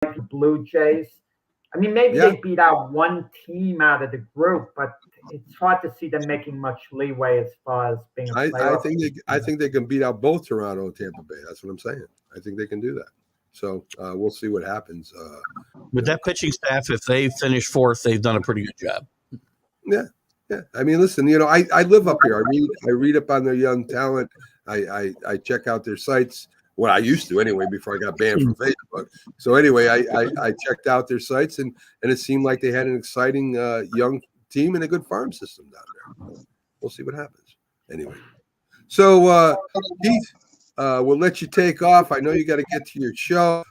the Blue Jays. I mean, maybe Yeah, they beat out one team out of the group, but it's hard to see them making much leeway as far as being a I playoff think team. they can beat out both Toronto and Tampa Bay. That's what I'm saying. I think they can do that. So we'll see what happens. With that pitching staff, if they finish fourth, they've done a pretty good job. Yeah, yeah. I mean, listen. I live up here. I read up on their young talent. I check out their sites. Well, I used to anyway before I got banned from Facebook. So anyway, I checked out their sites and it seemed like they had an exciting young team and a good farm system down there. We'll see what happens. Anyway, so Keith, we'll let you take off. I know you got to get to your show.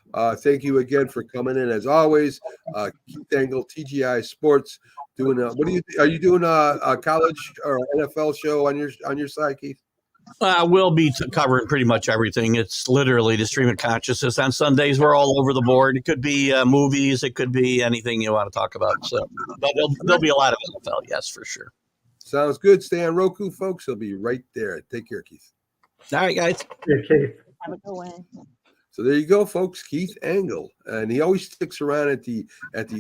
Thank you again for coming in as always. Keith Engel, TGI Sports, doing are you doing a college or NFL show on your side, Keith? We'll be covering pretty much everything. It's literally the stream of consciousness. On Sundays, we're all over the board. It could be movies. It could be anything you want to talk about. So, but there'll be a lot of NFL, yes, for sure. Sounds good. Stay on Roku, folks. He'll be right there. Take care, Keith. All right, guys. Yeah, Keith. Have a good one. So there you go, folks. Keith Engel, and he always sticks around at the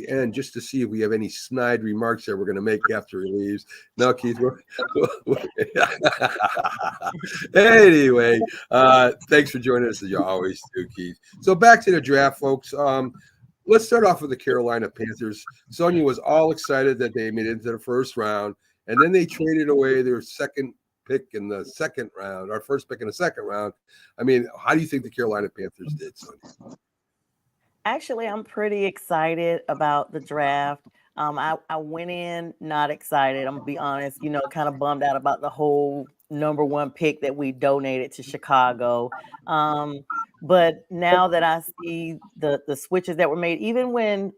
end just to see if we have any snide remarks that we're going to make after he leaves. No, Keith. Anyway, thanks for joining us as you always do, Keith. So back to the draft, folks. Let's start off with the Carolina Panthers. Sonia was all excited that they made it into the first round, and then they traded away their second pick in the second round, our first pick in the second round. I mean, how do you think the Carolina Panthers did, Sonia? Actually, I'm pretty excited about the draft. I went in not excited. I'm gonna be honest, kind of bummed out about the whole number one pick that we donated to Chicago. But now that I see the switches that were made, even when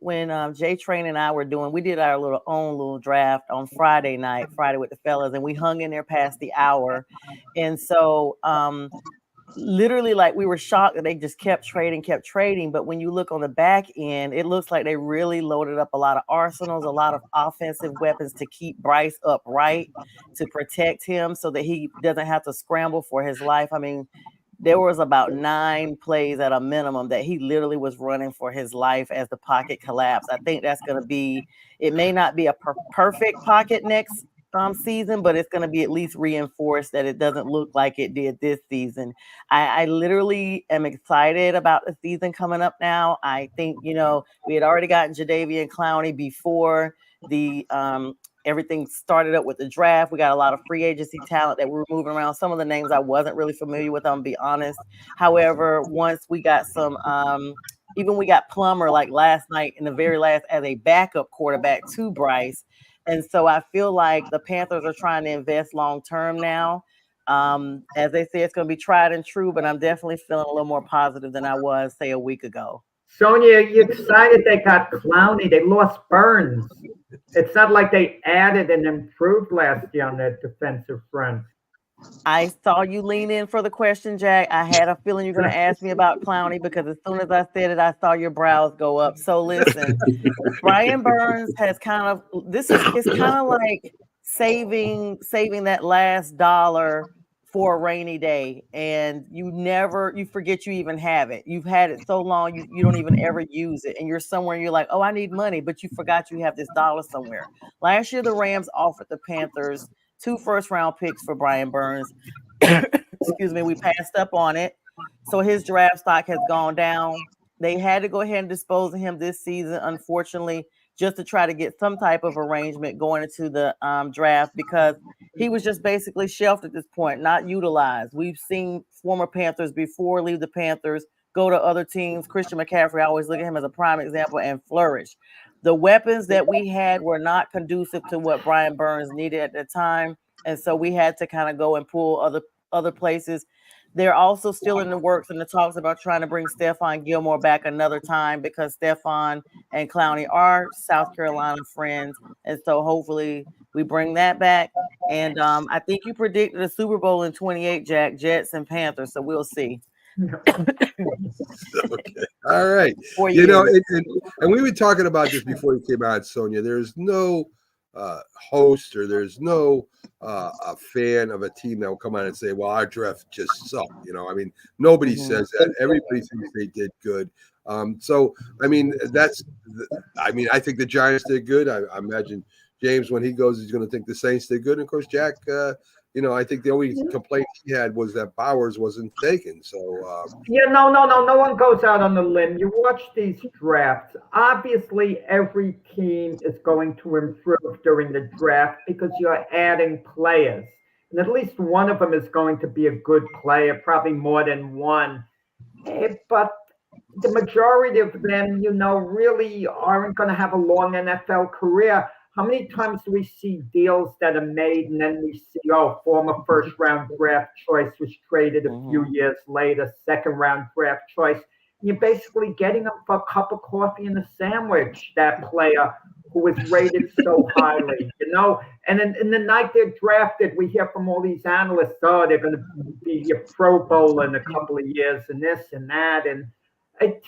Jay Train and I we did our own little draft on Friday with the fellas, and we hung in there past the hour. And so literally, like, we were shocked that they just kept trading. But when you look on the back end, it looks like they really loaded up a lot of arsenals, a lot of offensive weapons to keep Bryce upright, to protect him so that he doesn't have to scramble for his life. I mean, there was about 9 plays at a minimum that he literally was running for his life as the pocket collapsed. I think that's going to be, it may not be a perfect pocket next season, but it's going to be at least reinforced that it doesn't look like it did this season. I literally am excited about the season coming up now. I think, we had already gotten Jadeveon Clowney before the everything started up with the draft. We got a lot of free agency talent that we were moving around. Some of the names I wasn't really familiar with, I'm gonna be honest. However, once we got some, even we got Plummer like last night in the very last as a backup quarterback to Bryce. And so I feel like the Panthers are trying to invest long term now. As they say, it's going to be tried and true, but I'm definitely feeling a little more positive than I was, say, a week ago. Sonia, you excited they got Clowney. They lost Burns. It's not like they added and improved last year on their defensive front. I saw you lean in for the question, Jack. I had a feeling you're going to ask me about Clowney because as soon as I said it, I saw your brows go up. So listen, Brian Burns has it's kind of like saving that last dollar for a rainy day, and you forget you even have it. You've had it so long, you don't even ever use it, and you're somewhere and you're like, oh, I need money, but you forgot you have this dollar somewhere. Last year, the Rams offered the Panthers 2 first-round picks for Brian Burns. Excuse me, we passed up on it. So his draft stock has gone down. They had to go ahead and dispose of him this season, unfortunately, just to try to get some type of arrangement going into the draft, because he was just basically shelved at this point, not utilized. We've seen former Panthers before leave the Panthers, go to other teams. Christian McCaffrey, I always look at him as a prime example, and flourish. The weapons that we had were not conducive to what Brian Burns needed at the time. And so we had to kind of go and pull other places. They're also still in the works and the talks about trying to bring Stephon Gilmore back another time, because Stephon and Clowney are South Carolina friends. And so hopefully we bring that back. And I think you predicted a Super Bowl in 28, Jack, Jets and Panthers. So we'll see. Okay. All right. And we were talking about this before you came out, Sonia. There's no host or there's no a fan of a team that will come out and say, well, our draft just sucked. I mean, nobody says that. Everybody thinks they did good. So, I mean, I think the Giants did good. I imagine James, when he goes, he's going to think the Saints did good. And of course, Jack, I think the only complaint he had was that Bowers wasn't taken. So, no one goes out on the limb. You watch these drafts. Obviously, every team is going to improve during the draft because you're adding players. And at least one of them is going to be a good player, probably more than one. But the majority of them, really aren't going to have a long NFL career. How many times do we see deals that are made and then we see, former first round draft choice was traded a few years later, second round draft choice. You're basically getting them for a cup of coffee and a sandwich, that player who was rated so highly, And in the night they're drafted, we hear from all these analysts, they're going to be a Pro Bowl in a couple of years and this and that. And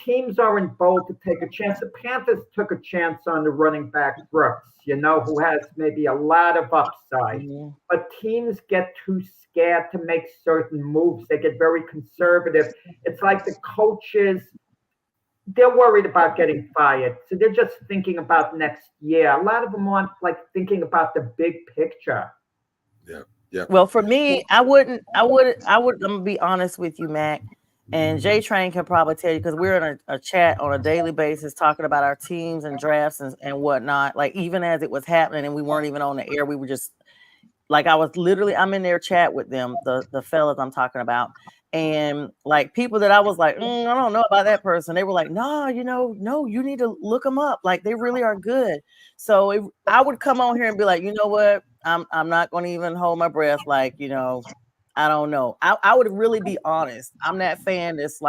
teams aren't bold to take a chance. The Panthers took a chance on the running back Brooks, who has maybe a lot of upside. But teams get too scared to make certain moves. They get very conservative. It's like the coaches, they're worried about getting fired. So they're just thinking about next year. A lot of them aren't thinking about the big picture. Yeah. Well, for me, I would, I'm going to be honest with you, Mac. And J Train can probably tell you, because we're in a chat on a daily basis talking about our teams and drafts and whatnot. Like, even as it was happening and we weren't even on the air, we were just I'm in their chat with them, the fellas I'm talking about. And people that I was like, I don't know about that person. They were like, no, you need to look them up. They really are good. So I would come on here and be like, you know what? I'm not going to even hold my breath. I don't know. I would really be honest. I'm that fan that's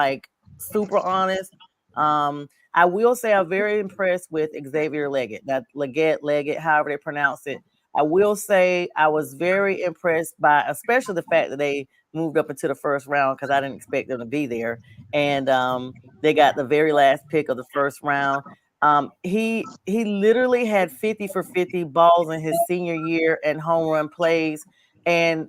super honest. I will say I'm very impressed with Xavier Leggett, Leggett, however they pronounce it. I will say I was very impressed by, especially the fact that they moved up into the first round, because I didn't expect them to be there. And they got the very last pick of the first round. He literally had 50 for 50 balls in his senior year and home run plays, and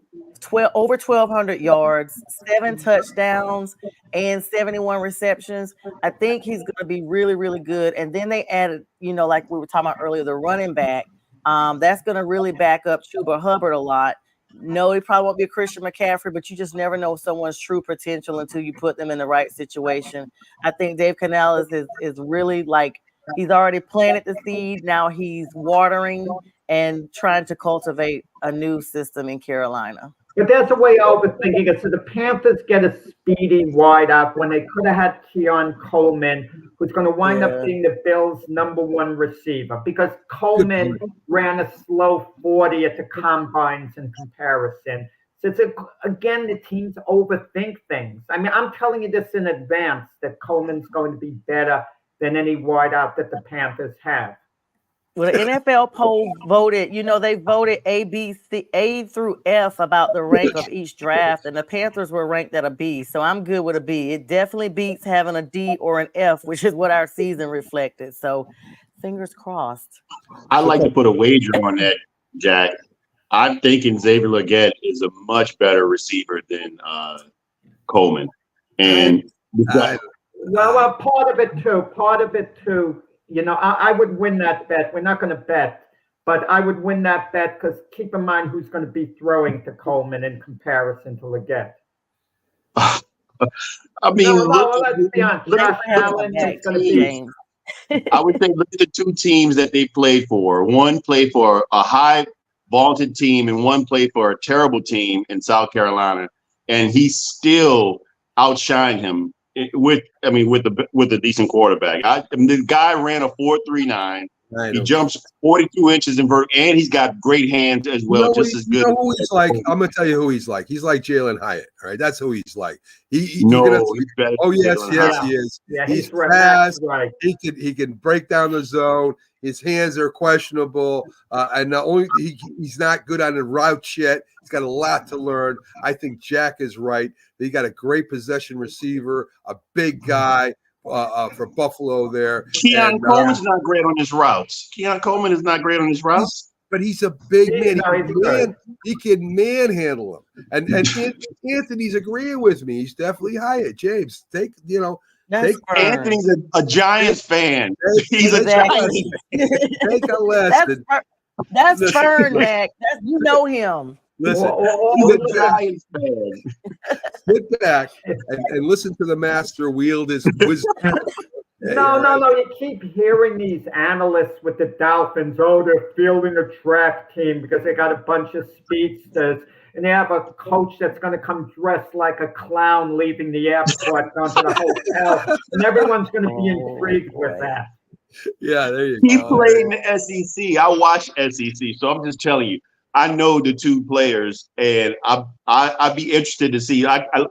over 1,200 yards, 7 touchdowns, and 71 receptions. I think he's going to be really, really good. And then they added, like we were talking about earlier, the running back. That's going to really back up Chuba Hubbard a lot. No, he probably won't be a Christian McCaffrey, but you just never know someone's true potential until you put them in the right situation. I think Dave Canales is really he's already planted the seed. Now he's watering and trying to cultivate a new system in Carolina. But that's a way of overthinking it. So the Panthers get a speedy wideout when they could have had Keon Coleman, who's going to wind up being the Bills' #1 receiver, because Coleman ran a slow 40 at the combines in comparison. So again, the teams overthink things. I mean, I'm telling you this in advance, that Coleman's going to be better than any wideout that the Panthers have. Well, the NFL poll voted, they voted A, B, C, A through F about the rank of each draft, and the Panthers were ranked at a B. So I'm good with a B. It definitely beats having a D or an F, which is what our season reflected. So fingers crossed. I'd like to put a wager on that, Jack. I'm thinking Xavier Leggett is a much better receiver than Coleman. And well, part of it too. I would win that bet. We're not going to bet, but I would win that bet, because keep in mind who's going to be throwing to Coleman in comparison to Leggett. I mean, let's be honest. Josh Allen is going to be. I would say look at the two teams that they played for. One played for a high vaunted team, and one played for a terrible team in South Carolina, and he still outshined him with a decent quarterback. The guy ran a 4.39. He jumps 42 inches in vert, and he's got great hands as well, just as good. Who he's like? I'm gonna tell you who he's like. He's like Jalen Hyatt. All right, that's who he's like. He's better. Oh yes, he is. Yeah, he's fast. Right. He can break down the zone. His hands are questionable, and not only he's not good on the route yet. He's got a lot to learn. I think Jack is right. He got a great possession receiver, a big guy for Buffalo there. Keon Coleman's not great on his routes. Keon Coleman is not great on his routes. but he's a big man. No, He can manhandle him. And Anthony's agreeing with me. He's definitely high at James. That's Fern. Anthony's a Giants fan. He's a Exactly. Giants fan. Take a lesson. That's Fern, Mac. You know him. Listen, He's a Giants fan. sit back and listen to the master wield his wisdom. No. You keep hearing these analysts with the Dolphins. Oh, they're fielding a track team because they got a bunch of speedsters. And they have a coach that's going to come dressed like a clown leaving the airport going to the hotel. And everyone's going to be intrigued with that. Yeah, there you He go. played in the SEC. I watch SEC, so I'm just telling you. I know the two players, and I'd be interested to see.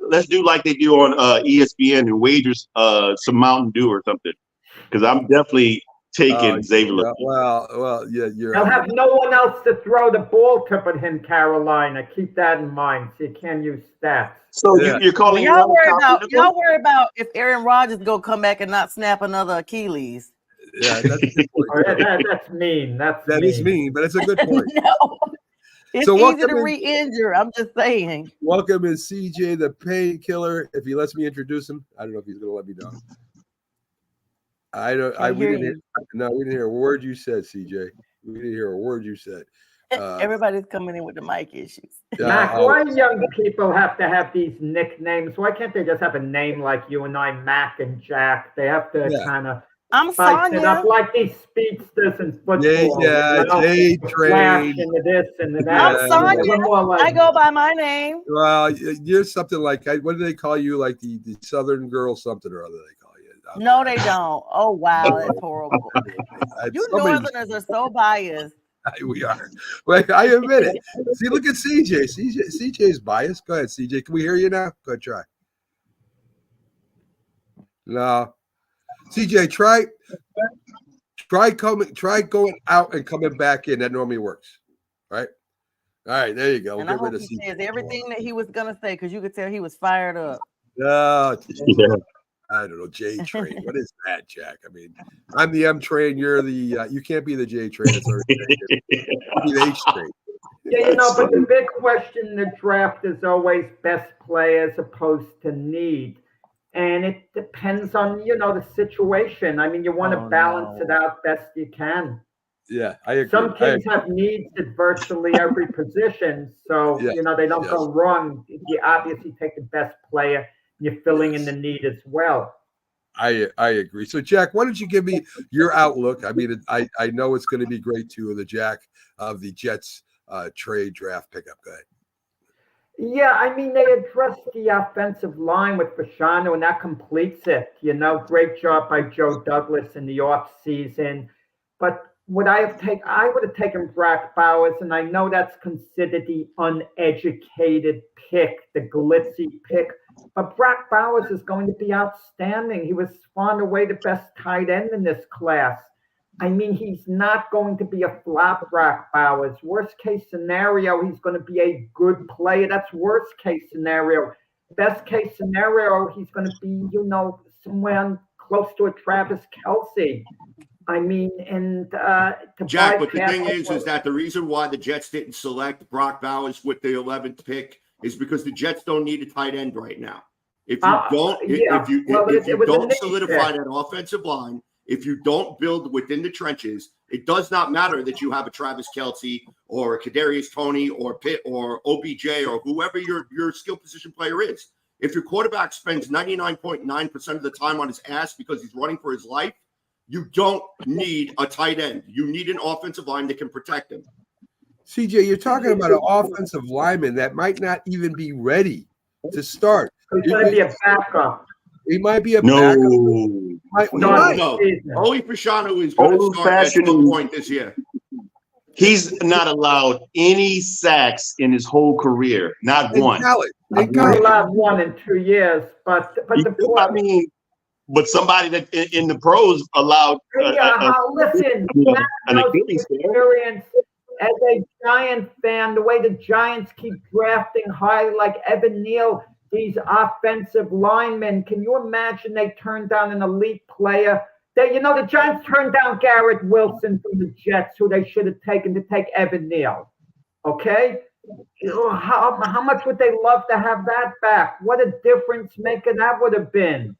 Let's do like they do on ESPN and wagers some Mountain Dew or something, because I'm definitely taking Xavier. Yeah, well, yeah, you're. They'll have no one else to throw the ball to but him, Carolina. Keep that in mind. So you can't use stats. So you're calling y'all worry about if Aaron Rodgers go come back and not snap another Achilles. Yeah, that's a good point. That's mean. That is mean, but it's a good point. No. It's So easy to re-injure. I'm just saying. Welcome in CJ the Painkiller. If he lets me introduce him, I don't know if he's going to let me know. We didn't hear a word you said, CJ. We didn't hear a word you said. Everybody's coming in with the mic issues. Mac, why young people have to have these nicknames? Why can't they just have a name like you and I, Mac and Jack? They have to kind of I'm spice it Sonia. up like these speedsters and football. J-Train. Into this and that. I'm Sonia. I go by my name. Well, you're something like, what do they call you? Like the Southern girl something or other they call you. No, they don't. Oh, wow. That's horrible. You Northerners are so biased. We are. Wait, I admit it. See, look at CJ. CJ's biased. Go ahead, CJ. Can we hear you now? Go ahead, try. No. CJ, try going out and coming back in. That normally works. Right? All right, there you go. And I hope he says everything that he was going to say, because you could tell he was fired up. I don't know, J train. What is that, Jack? I mean, I'm the M train. You're the you can't be the J train. It's the H train. Yeah, but the big question in the draft is always best play as opposed to need. And it depends on, the situation. I mean, you want to balance it out best you can. Yeah, I agree. Some teams have needs at virtually every position. So, they don't go wrong. You obviously take the best player. You're filling in the need as well. I agree. So, Jack, why don't you give me your outlook? I mean, I know it's going to be great too. The Jack of the Jets trade draft pickup. Go ahead. Yeah, I mean, they addressed the offensive line with Fashanu, and that completes it. Great job by Joe Douglas in the offseason. But I would have taken Brock Bowers, and I know that's considered the uneducated pick, the glitzy pick. But Brock Bowers is going to be outstanding. He was far and away the best tight end in this class. I mean, he's not going to be a flop, Brock Bowers. Worst case scenario, he's going to be a good player. That's worst case scenario. Best case scenario, he's going to be, somewhere close to a Travis Kelce. I mean, and Jack, but the thing is that the reason why the Jets didn't select Brock Bowers with the 11th pick is because the Jets don't need a tight end right now. If you don't solidify that offensive line, if you don't build within the trenches, it does not matter that you have a Travis Kelce or a Kadarius Toney or Pitt or OBJ or whoever your skill position player is. If your quarterback spends 99.9% of the time on his ass because he's running for his life, you don't need a tight end. You need an offensive line that can protect him. CJ, you're talking about an offensive lineman that might not even be ready to start. He's going to be a backup. He might be a backup. No. Only Fashanu is going to start at some point this year. He's not allowed any sacks in his whole career. Not one. He's allowed one in 2 years. But but somebody that in the pros allowed listen, an Achilles experience as a Giant fan, the way the Giants keep drafting high like Evan Neal, these offensive linemen, can you imagine they turned down an elite player The Giants turned down Garrett Wilson from the Jets, who they should have taken to take Evan Neal. Okay? How much would they love to have that back? What a difference maker that would have been.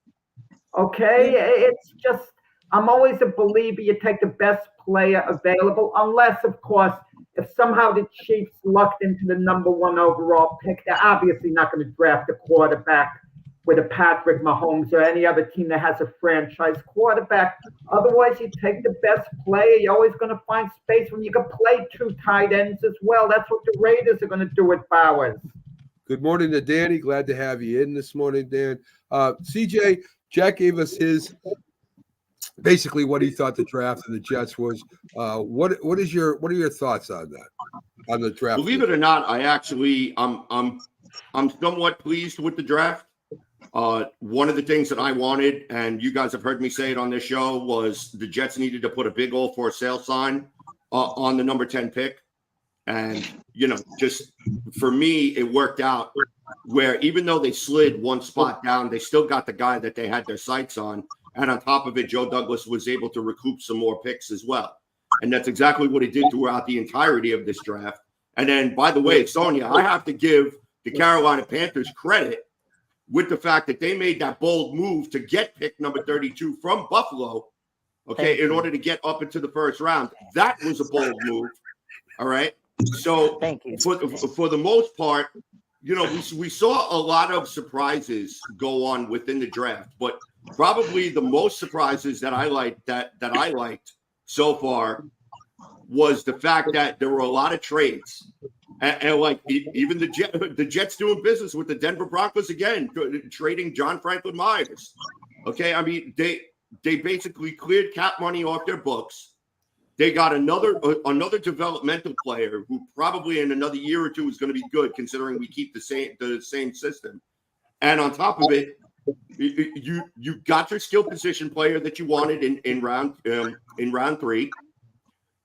Okay? It's just, I'm always a believer you take the best player available, unless, of course, if somehow the Chiefs lucked into the number 1 overall pick, they're obviously not going to draft a quarterback with a Patrick Mahomes or any other team that has a franchise quarterback. Otherwise, you take the best player. You're always going to find space when you can play 2 tight ends as well. That's what the Raiders are going to do with Bowers. Good morning to Danny. Glad to have you in this morning, Dan. CJ, Jack gave us his basically what he thought the draft of the Jets was. What are your thoughts on that? On the draft? Believe it or not, I'm somewhat pleased with the draft. One of the things that I wanted, and you guys have heard me say it on this show, was the Jets needed to put a big old for sale sign on the number 10 pick. And, just for me, it worked out where even though they slid one spot down, they still got the guy that they had their sights on. And on top of it, Joe Douglas was able to recoup some more picks as well. And that's exactly what he did throughout the entirety of this draft. And then, by the way, Sonia, I have to give the Carolina Panthers credit with the fact that they made that bold move to get pick number 32 from Buffalo, okay, in order to get up into the first round. That was a bold move, all right? So for the most part, we saw a lot of surprises go on within the draft, but probably the most surprises that I liked that I liked so far was the fact that there were a lot of trades. And like even the Jets doing business with the Denver Broncos again, trading John Franklin Myers. Okay, I mean they basically cleared cap money off their books. They got another developmental player who probably in another year or two is going to be good, considering we keep the same system. And on top of it, you got your skill position player that you wanted in round 3.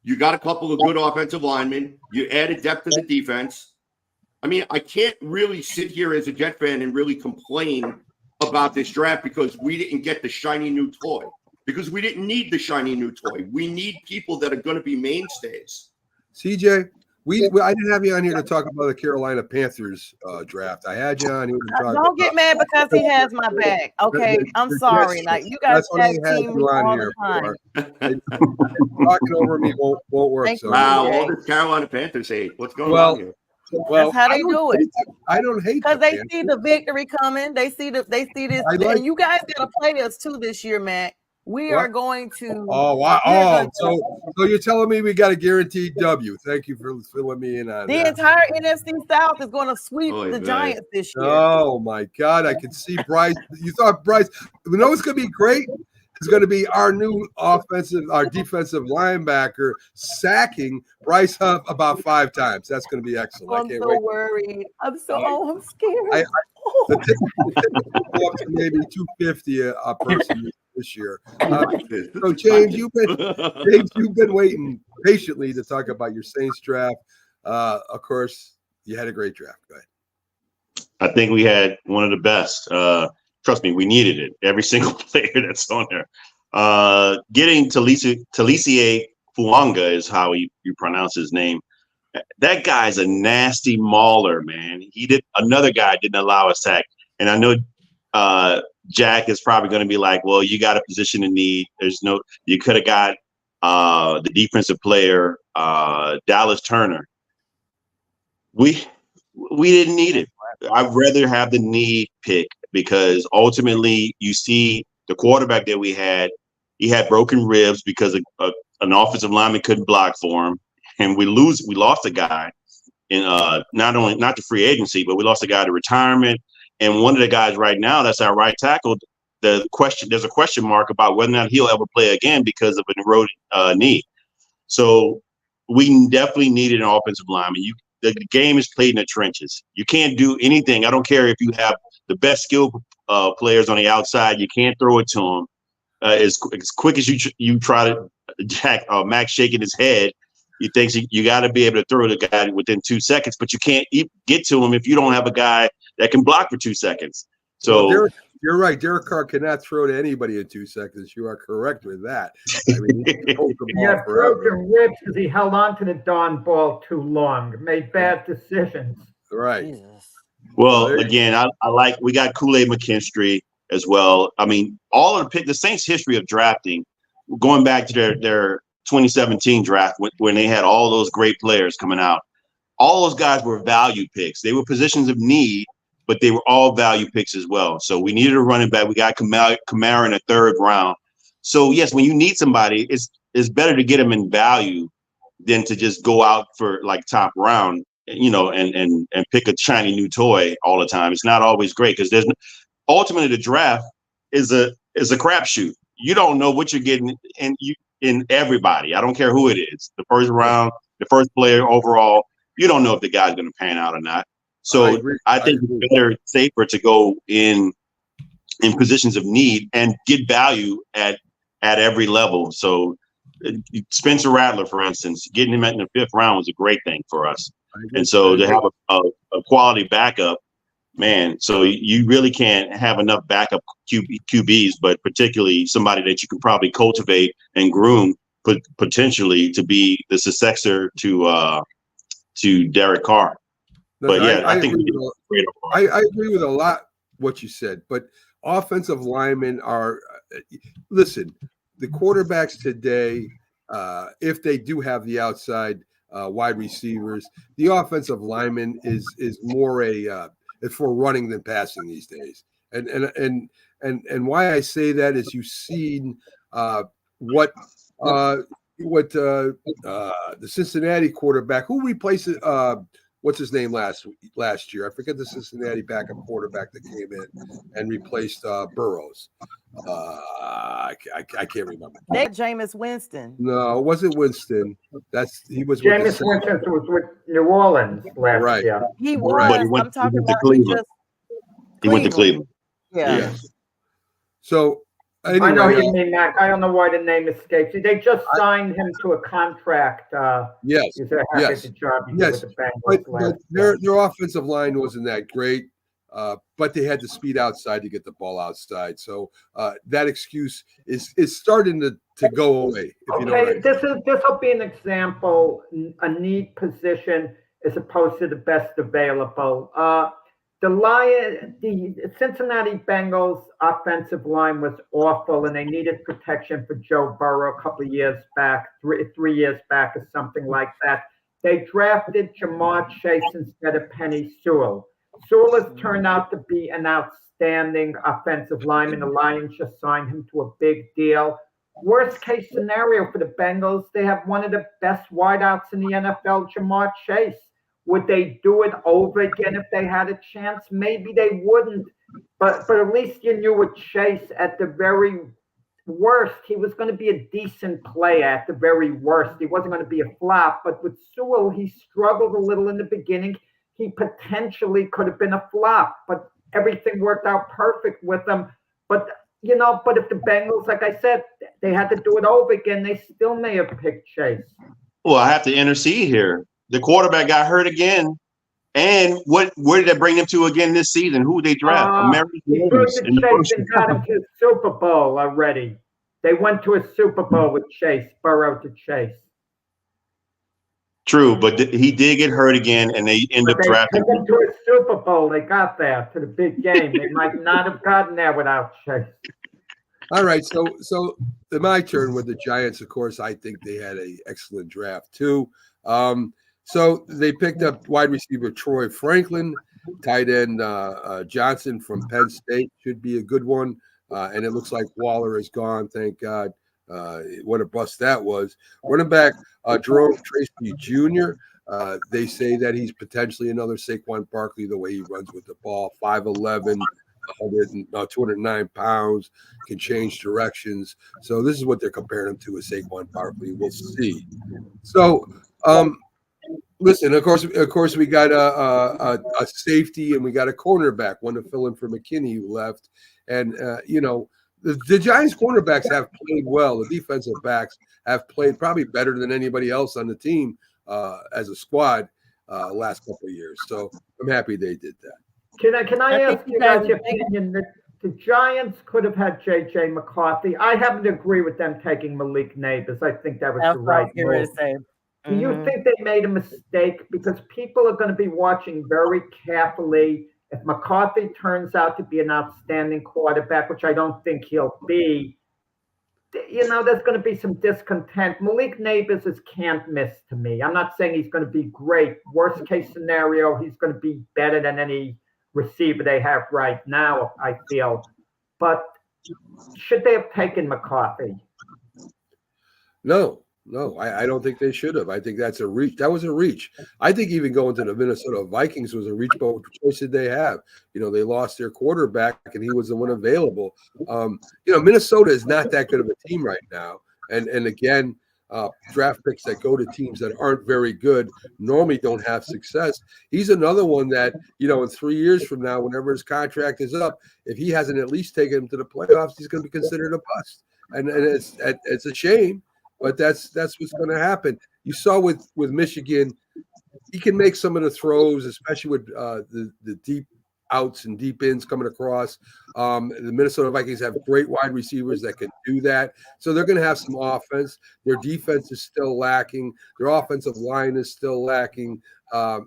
You got a couple of good offensive linemen. You added depth to the defense. I mean, I can't really sit here as a Jet fan and really complain about this draft because we didn't get the shiny new toy. Because we didn't need the shiny new toy. We need people that are going to be mainstays. CJ, I didn't have you on here to talk about the Carolina Panthers draft. I had you on here to talk. Don't get mad because he has my back. Okay, I'm sorry. Like you guys tag team me all the time. Talking over me won't work. Wow, all this Carolina Panthers hate. What's going on here? Well, that's how they do it. I don't hate because they see the victory coming. They see this, and you guys got to play us too this year, Matt. We are going to. Oh wow! Oh, so you're telling me we got a guaranteed W? Thank you for filling me in on the entire NFC South is going to sweep the Giants this year. Oh my God! I can see Bryce. You thought Bryce? You know what's going to be great? It's going to be our defensive linebacker sacking Bryce Huff about 5 times. That's going to be excellent. I'm so worried. I'm scared. The ticket will go up to maybe 250 a person this year. So James, you've been waiting patiently to talk about your Saints draft. Of course, you had a great draft. Go ahead. I think we had one of the best. Trust me, we needed it. Every single player that's on there. Getting Talisie Fuanga is how you pronounce his name. That guy's a nasty mauler, man. Another guy didn't allow a sack. And I know Jack is probably going to be like, well, you got a position in need. You could have got the defensive player, Dallas Turner. We didn't need it. I'd rather have the need pick because ultimately you see the quarterback that we had, he had broken ribs because an offensive lineman couldn't block for him. And we lost a guy in not the free agency, but we lost a guy to retirement. And one of the guys right now, that's our right tackle. There's a question mark about whether or not he'll ever play again because of an eroded knee. So we definitely needed an offensive lineman. The game is played in the trenches. You can't do anything. I don't care if you have the best skilled players on the outside. You can't throw it to them as quick as you try to. Max shaking his head. He thinks you got to be able to throw the guy within 2 seconds, but you can't get to him if you don't have a guy that can block for 2 seconds. So You're right. Derek Carr cannot throw to anybody in 2 seconds. You are correct with that. I mean, he holds the He ball had forever. broken ribs because he held on to the darn ball too long, made bad decisions. Right. Jesus. Well, There you again, I like we got Kool-Aid McKinstry as well. I mean, all of the Saints' history of drafting, going back to their 2017 draft when they had all those great players coming out. All those guys were value picks. They were positions of need, but they were all value picks as well. So we needed a running back. We got Kamara in the 3rd round. So yes, when you need somebody, it's better to get them in value than to just go out for like top round, and pick a shiny new toy all the time. It's not always great because ultimately the draft is a crapshoot. You don't know what you're getting in everybody. I don't care who it is. The first round, the first player overall. You don't know if the guy's going to pan out or not. So I think it's better, safer to go in positions of need and get value at every level. So Spencer Rattler, for instance, getting him in the 5th round was a great thing for us. And so to have a quality backup, man, so you really can't have enough backup QBs, but particularly somebody that you can probably cultivate and groom potentially to be the successor to Derek Carr. But yeah, I think I agree with a lot what you said, but offensive linemen are listen, the quarterbacks today, if they do have the outside wide receivers, the offensive lineman is more it's for running than passing these days. And why I say that is you've seen what the Cincinnati quarterback who replaced what's his name last year? I forget the Cincinnati backup quarterback that came in and replaced Burrows. I can't remember. Jameis Winston. No, it wasn't Winston. He was Jameis Winston was with New Orleans last year. He was. But I'm talking about Cleveland. He went to Cleveland. Yeah. Yes. So anyway, I know you mean, Mac. I don't know why the name escapes you. They just signed him to a contract. Yes. He's a happy at the job he did with the Bengals but their offensive line wasn't that great. But they had the speed outside to get the ball outside. So that excuse is starting to go away. If you know what I mean. This will be an example, a need position as opposed to the best available. The Cincinnati Bengals offensive line was awful, and they needed protection for Joe Burrow a couple of years back, 3 years back, or something like that. They drafted Jamar Chase instead of Penei Sewell. Sewell has turned out to be an outstanding offensive lineman. The Lions just signed him to a big deal. Worst case scenario for the Bengals, they have one of the best wideouts in the NFL, Jamar Chase. Would they do it over again if they had a chance? Maybe they wouldn't. But at least you knew with Chase at the very worst, he was going to be a decent player at the very worst. He wasn't going to be a flop. But with Sewell, he struggled a little in the beginning. He potentially could have been a flop, but everything worked out perfect with him. But if the Bengals, like I said, they had to do it over again, they still may have picked Chase. Well, I have to intercede here. The quarterback got hurt again. And where did they bring him to again this season? Who did they draft? He threw to Chase and got him to the Super Bowl already. They went to a Super Bowl with Chase, Burrow to Chase. True, but he did get hurt again, and they ended up drafting him to a Super Bowl. They got there to the big game. They might not have gotten there without Chase. All right, so my turn with the Giants. Of course, I think they had an excellent draft too. So they picked up wide receiver Troy Franklin, tight end Johnson from Penn State should be a good one, and it looks like Waller is gone. Thank God. What a bust that was. Running back Jerome Tracy Jr. They say that he's potentially another Saquon Barkley the way he runs with the ball. 5'11", 209 pounds, can change directions. So this is what they're comparing him to, a Saquon Barkley. We'll see. So listen, of course, we got a safety and we got a cornerback, one to fill in for McKinney who left, and The Giants cornerbacks have played well. The defensive backs have played probably better than anybody else on the team as a squad last couple of years. So I'm happy they did that. Can I ask you guys your opinion? the Giants could have had J.J. McCarthy. I happen to agree with them taking Malik Neighbors. I think that was That's the what I right was getting ready move. to say. Do you Mhm. think they made a mistake? Because people are going to be watching very carefully. If McCarthy turns out to be an outstanding quarterback, which I don't think he'll be, there's going to be some discontent. Malik Neighbors is can't miss to me. I'm not saying he's going to be great. Worst case scenario, he's going to be better than any receiver they have right now, I feel. But should they have taken McCarthy? No, I don't think they should have. I think that's a reach. That was a reach. I think even going to the Minnesota Vikings was a reach, but what choice did they have? They lost their quarterback, and he was the one available. Minnesota is not that good of a team right now. And again, draft picks that go to teams that aren't very good normally don't have success. He's another one that, in 3 years from now, whenever his contract is up, if he hasn't at least taken him to the playoffs, he's going to be considered a bust. And it's a shame. But that's what's going to happen. You saw with Michigan, he can make some of the throws, especially with the deep outs and deep ins coming across. The Minnesota Vikings have great wide receivers that can do that. So they're going to have some offense. Their defense is still lacking. Their offensive line is still lacking. And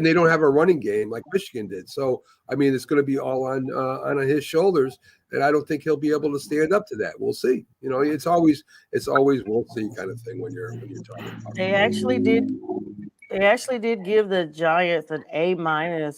they don't have a running game like Michigan did. So, it's going to be all on his shoulders. And I don't think he'll be able to stand up to that. We'll see. It's always we'll see kind of thing when you're talking about. They actually did give the Giants an A-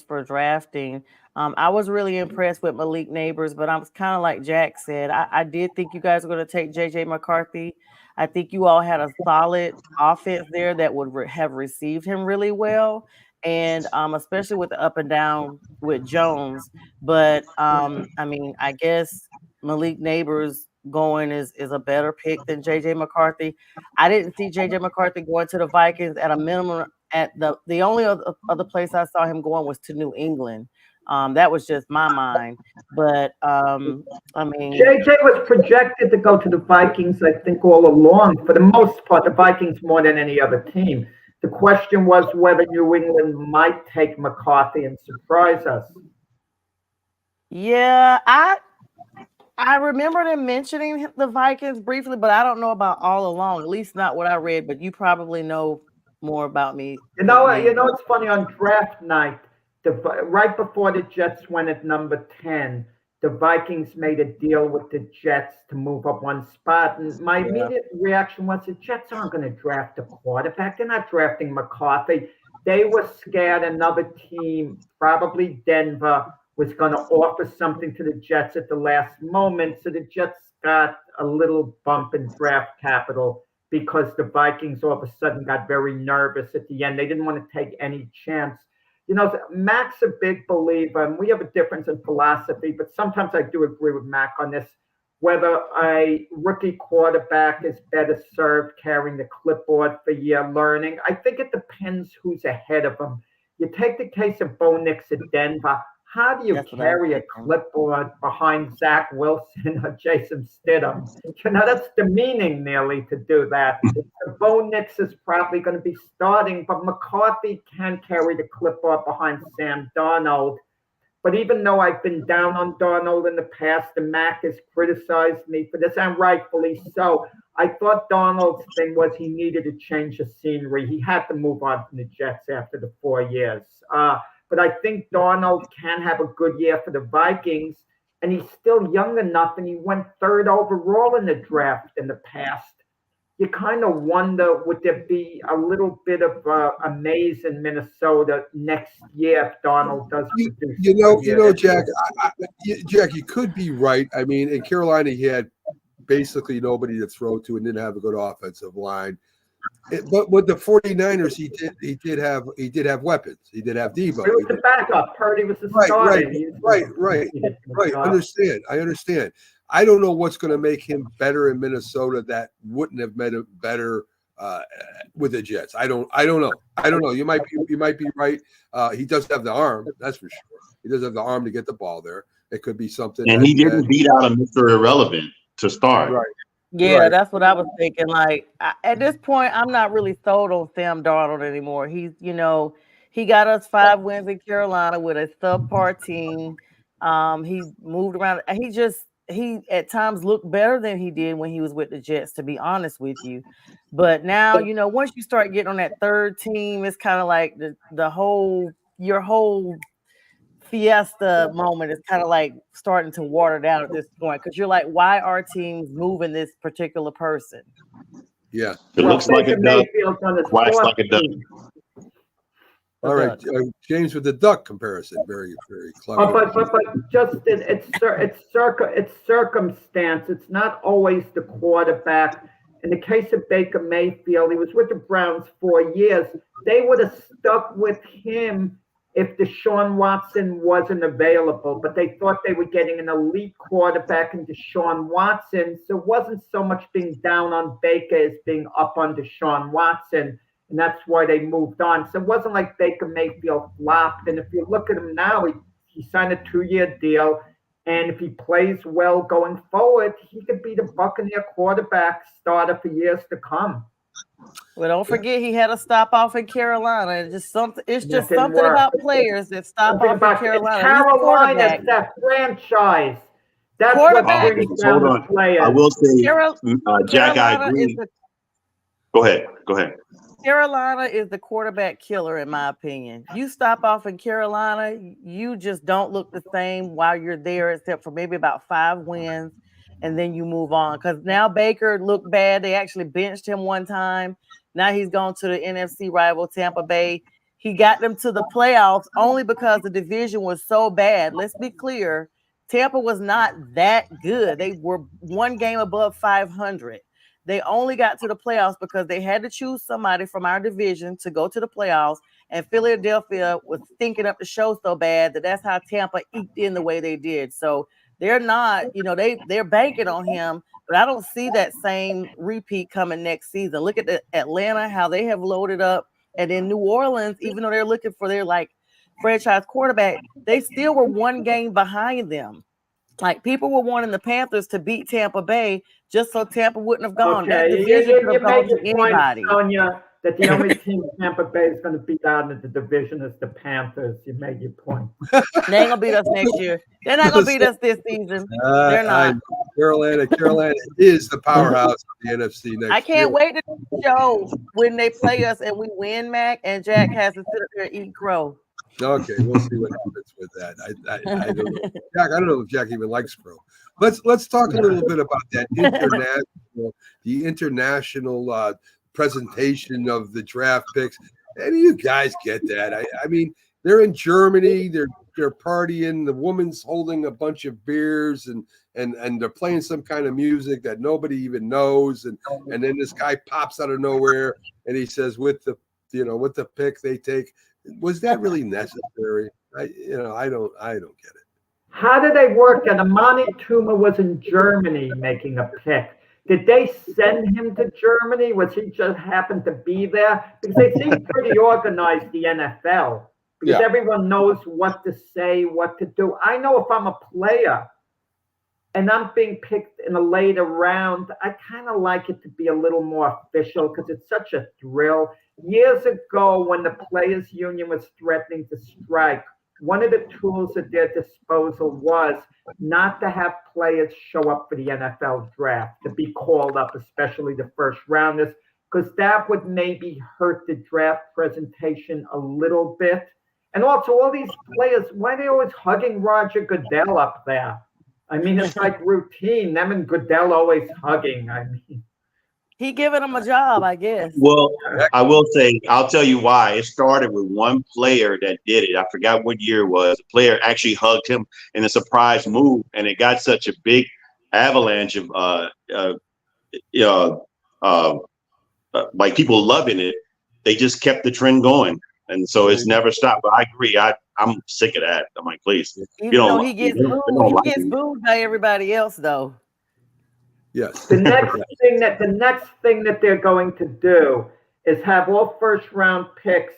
for drafting. I was really impressed with Malik Neighbors, but I was kind of like Jack said. I did think you guys were going to take J.J. McCarthy. I think you all had a solid offense there that would have received him really well. And especially with the up and down with Jones. But I guess Malik Neighbors going is a better pick than JJ McCarthy. I didn't see JJ McCarthy going to the Vikings at a minimum. At the only other place I saw him going was to New England. That was just my mind. But JJ was projected to go to the Vikings, I think, all along. For the most part, the Vikings more than any other team. The question was whether New England might take McCarthy and surprise us. Yeah, I remember them mentioning the Vikings briefly, but I don't know about all along, at least not what I read, but you probably know more about me. It's funny, on draft night, right before the Jets went at number 10, the Vikings made a deal with the Jets to move up one spot. And my immediate reaction was the Jets aren't going to draft a quarterback. They're not drafting McCarthy. They were scared another team, probably Denver, was going to offer something to the Jets at the last moment. So the Jets got a little bump in draft capital because the Vikings all of a sudden got very nervous at the end. They didn't want to take any chance. Mac's a big believer, and we have a difference in philosophy, but sometimes I do agree with Mac on this, whether a rookie quarterback is better served carrying the clipboard for year learning. I think it depends who's ahead of him. You take the case of Bo Nix at Denver. How do you carry a clipboard behind Zach Wilson or Jason Stidham? That's demeaning nearly to do that. Bo Nix is probably going to be starting, but McCarthy can carry the clipboard behind Sam Darnold. But even though I've been down on Darnold in the past, and Mac has criticized me for this, and rightfully so, I thought Darnold's thing was he needed to change the scenery. He had to move on from the Jets after the 4 years. But I think Darnold can have a good year for the Vikings, and he's still young enough, and he went 3rd overall in the draft in the past. You kind of wonder, would there be a little bit of a maze in Minnesota next year if Darnold does produce? Jack, Jack, you could be right. In Carolina, he had basically nobody to throw to and didn't have a good offensive line. But with the 49ers, he did have weapons. He did have Debo. He was the backup. Purdy was the starter. Right. I understand. I don't know what's going to make him better in Minnesota that wouldn't have made him better with the Jets. I don't know. You might be right. He does have the arm, that's for sure. He does have the arm to get the ball there. It could be something. And he didn't beat out a Mr. Irrelevant to start. Right. Yeah, Right. That's what I was thinking. At this point, I'm not really sold on Sam Darnold anymore. He's, he got us 5 wins in Carolina with a subpar team. He moved around. He at times looked better than he did when he was with the Jets, to be honest with you. But now, once you start getting on that third team, it's kind of like your whole fiesta moment is kind of like starting to water down at this point, because you're like, why are teams moving this particular person? Yeah. It looks like a duck, quacks like a duck. All right, James with the duck comparison, very, very clever. But just it's circumstance. It's not always the quarterback. In the case of Baker Mayfield, he was with the Browns 4 years. They would have stuck with him if Deshaun Watson wasn't available, but they thought they were getting an elite quarterback in Deshaun Watson. So it wasn't so much being down on Baker as being up on Deshaun Watson. And that's why they moved on. So it wasn't like Baker Mayfield flopped. And if you look at him now, he signed a 2-year deal. And if he plays well going forward, he could be the Buccaneer quarterback starter for years to come. Well, don't forget he had a stop off in Carolina. It's just something about players that stop off in Carolina. Carolina is that franchise. That's what brings down the players. I will say, Jack, I agree. Go ahead. Carolina is the quarterback killer, in my opinion. You stop off in Carolina, you just don't look the same while you're there, except for maybe about 5 wins, and then you move on. Because now Baker looked bad. They actually benched him one time. Now he's gone to the NFC rival, Tampa Bay. He got them to the playoffs only because the division was so bad. Let's be clear. Tampa was not that good. They were 1 game above 500. They only got to the playoffs because they had to choose somebody from our division to go to the playoffs, and Philadelphia was thinking up the show so bad that's how Tampa eked in the way they did. So they're not, they're banking on him, but I don't see that same repeat coming next season. Look at Atlanta, how they have loaded up, and in New Orleans, even though they're looking for their franchise quarterback, they still were 1 game behind them. Like, people were wanting the Panthers to beat Tampa Bay just so Tampa wouldn't have gone. That division could have gone to anybody. Sonia, that the only team Tampa Bay is going to beat out in the division is the Panthers. You made your point. They ain't going to beat us next year. They're not going to beat us this season. They're not. Carolina is the powerhouse of the NFC next year. I can't wait to show when they play us and we win, Mac, and Jack has to sit up there and eat crow. Okay, we'll see what happens with that. I don't know. Jack, I don't know if Jack even likes crow. Let's talk a little bit about that international presentation of the draft picks. And you guys get that? I mean, they're in Germany. They're partying. The woman's holding a bunch of beers and they're playing some kind of music that nobody even knows. And then this guy pops out of nowhere and he says, with the pick they take. Was that really necessary? I don't get it. How did they work? And Amani Tuma was in Germany making a pick. Did they send him to Germany? Was he just happened to be there? Because they seem pretty organized, the NFL, because everyone knows what to say, what to do. I know if I'm a player and I'm being picked in a later round, I kind of like it to be a little more official because it's such a thrill. Years ago, when the Players Union was threatening to strike, one of the tools at their disposal was not to have players show up for the NFL draft, to be called up, especially the first rounders, because that would maybe hurt the draft presentation a little bit. And also, all these players, why are they always hugging Roger Goodell up there? I mean, it's like routine. Them and Goodell always hugging. I mean, he giving them a job, I guess. Well, I will say, I'll tell you why. It started with one player that did it. I forgot what year it was. The player actually hugged him in a surprise move, and it got such a big avalanche of like people loving it. They just kept the trend going, and so it's never stopped. But I agree. I'm sick of that. I'm like, please. Even though he gets booed by everybody else, though. Yes. The next thing that they're going to do is have all first-round picks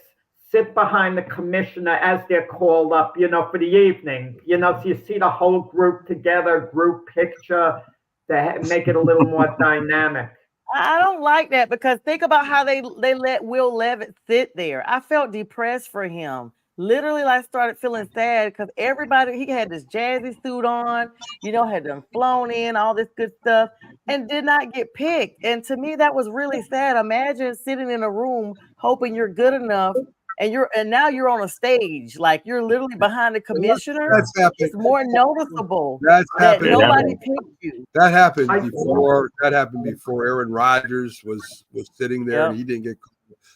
sit behind the commissioner as they're called up, for the evening. So you see the whole group together, group picture, to make it a little more dynamic. I don't like that because think about how they let Will Levis sit there. I felt depressed for him. literally like started feeling sad because everybody, he had this jazzy suit on, had them flown in, all this good stuff, and did not get picked. And to me, that was really sad. Imagine sitting in a room hoping you're good enough, and now you're on a stage, like you're literally behind the commissioner. That's happened. It's more noticeable That's that happened. nobody picked you. That happened before. That happened before Aaron Rodgers was sitting there and he didn't get.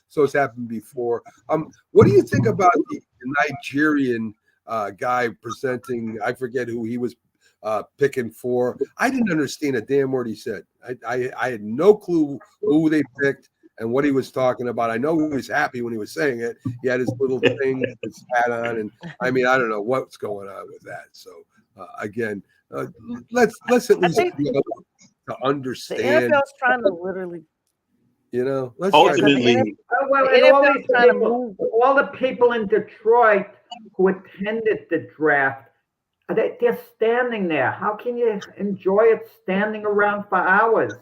So it's happened before. What do you think about the Nigerian guy presenting? I forget who he was picking for. I didn't understand a damn word he said. I had no clue who they picked and what he was talking about. I know he was happy when he was saying it. He had his little thing, his hat on, and I mean, I don't know what's going on with that. So again, let's at least be able to understand. The NFL's trying to literally. Let's ultimately. All the people in Detroit who attended the draft, they're standing there. How can you enjoy it standing around for hours?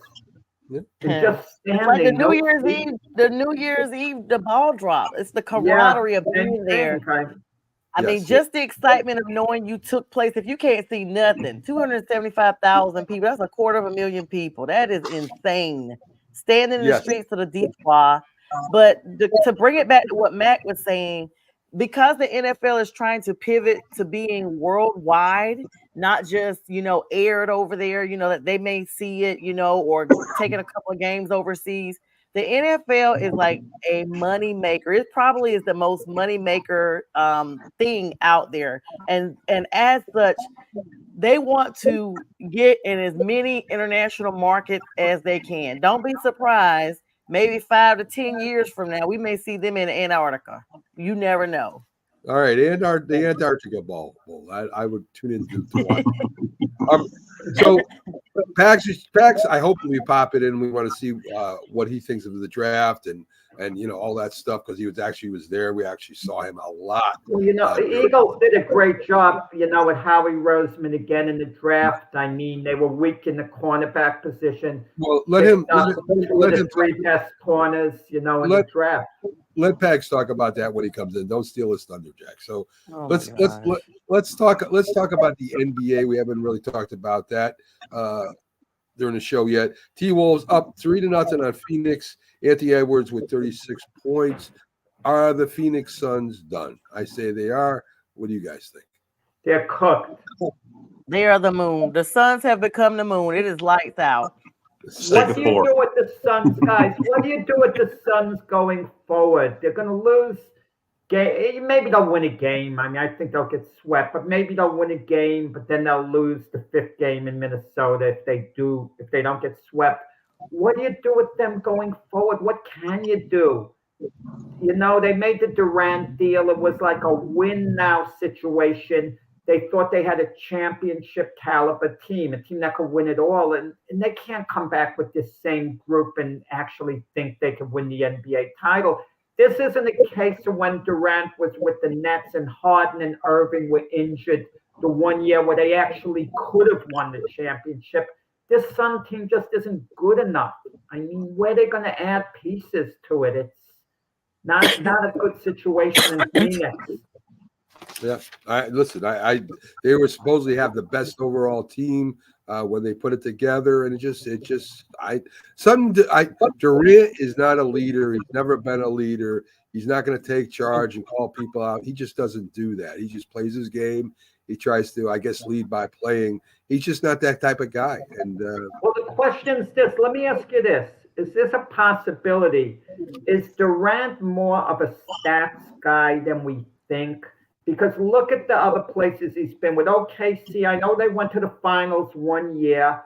Just standing. Like the New Year's Eve, the ball drop. It's the camaraderie of being there. I mean, just the excitement of knowing you took place. If you can't see nothing, 275,000 people, that's 250,000 people. That is insane. Standing in the streets of the Detroit. But to bring it back to what Mac was saying, because the NFL is trying to pivot to being worldwide, not just, aired over there, that they may see it, or taking a couple of games overseas. The NFL is like a money maker. It probably is the most money maker thing out there. And as such, they want to get in as many international markets as they can. Don't be surprised. Maybe 5 to 10 years from now, we may see them in Antarctica. You never know. All right, the Antarctica Bowl. I would tune in to watch. So, Pax, I hope we pop it in. We want to see what he thinks of the draft and all that stuff because he was there. We actually saw him a lot. Well, the Eagles did a great job, with Howie Roseman again in the draft. I mean, they were weak in the cornerback position. Well, let him three best corners, in the draft. Let Pax talk about that when he comes in. Don't steal his thunder, Jack. So let's talk about the NBA. We haven't really talked about that during the show yet. T-Wolves up 3-0 on Phoenix. Anthony Edwards with 36 points. Are the Phoenix Suns done? I say they are. What do you guys think? They're cooked. They are the moon. The Suns have become the moon. It is lights out. What do you do with the Suns, guys? What do you do with the Suns going forward? They're going to lose. Maybe they'll win a game. I mean, I think they'll get swept, but maybe they'll win a game, but then they'll lose the 5th game in Minnesota if they don't get swept. What do you do with them going forward? What can you do? They made the Durant deal. It was like a win now situation. They thought they had a championship caliber team, a team that could win it all. And they can't come back with this same group and actually think they could win the NBA title. This isn't a case of when Durant was with the Nets and Harden and Irving were injured the one year where they actually could have won the championship. This Sun team just isn't good enough. I mean, where are they going to add pieces to it? It's not a good situation in Phoenix. Yeah, they were supposedly have the best overall team when they put it together, and Durant is not a leader. He's never been a leader. He's not going to take charge and call people out. He just doesn't do that. He just plays his game. He tries to, I guess, lead by playing. He's just not that type of guy. And well, the question is this. Let me ask you this. Is this a possibility? Is Durant more of a stats guy than we think? Because look at the other places he's been with OKC. I know they went to the finals one year,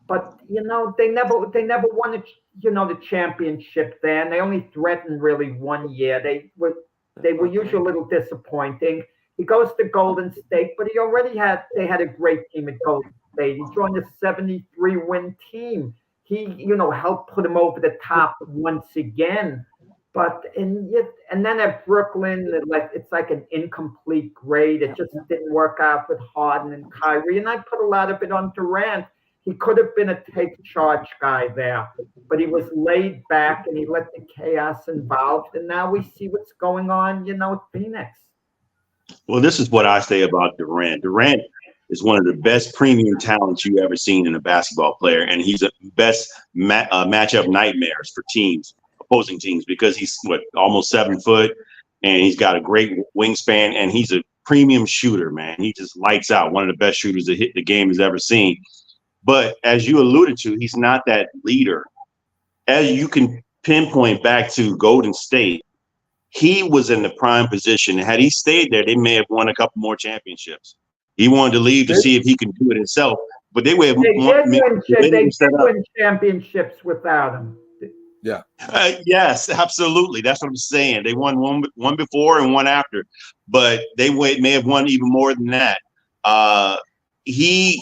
but they never won the championship there, and they only threatened really 1 year. They were usually a little disappointing. He goes to Golden State, but they had a great team at Golden State. He joined a 73-win team. He helped put him over the top once again. But and then at Brooklyn, it's like an incomplete grade. It just didn't work out with Harden and Kyrie. And I put a lot of it on Durant. He could have been a take charge guy there, but he was laid back and he let the chaos involved. And now we see what's going on, with Phoenix. Well, this is what I say about Durant. Durant is one of the best premium talents you ever seen in a basketball player, and he's the best matchup nightmares for teams, opposing teams, because he's almost 7 foot, and he's got a great wingspan, and he's a premium shooter, man. He just lights out. One of the best shooters that the game has ever seen. But as you alluded to, he's not that leader. As you can pinpoint back to Golden State, he was in the prime position. Had he stayed there, they may have won a couple more championships. He wanted to leave to see if he could do it himself, but they would have win championships without him. Yeah. Yes, absolutely. That's what I'm saying. They won one before and one after, but they may have won even more than that. He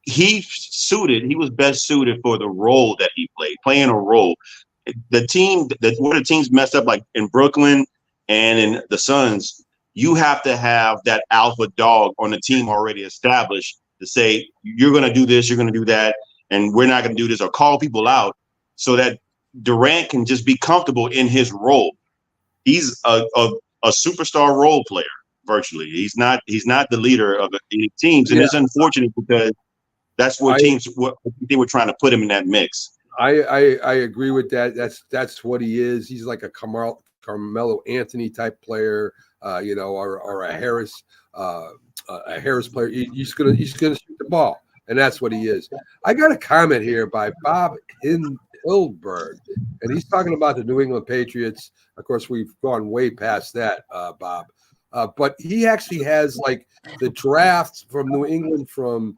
was best suited for the role that he played, playing a role. Where the teams messed up, like in Brooklyn and in the Suns, you have to have that alpha dog on the team already established to say, you're going to do this, you're going to do that, and we're not going to do this, or call people out so that Durant can just be comfortable in his role. He's a superstar role player, virtually. He's not the leader of any teams, and it's unfortunate because that's what they were trying to put him in that mix. I agree with that. That's what he is. He's like a Carmelo Anthony type player, or a Harris player. He's gonna shoot the ball, and that's what he is. I got a comment here by Bob Hilberg, and he's talking about the New England Patriots. Of course, we've gone way past that, Bob. But he actually has like the drafts from New England from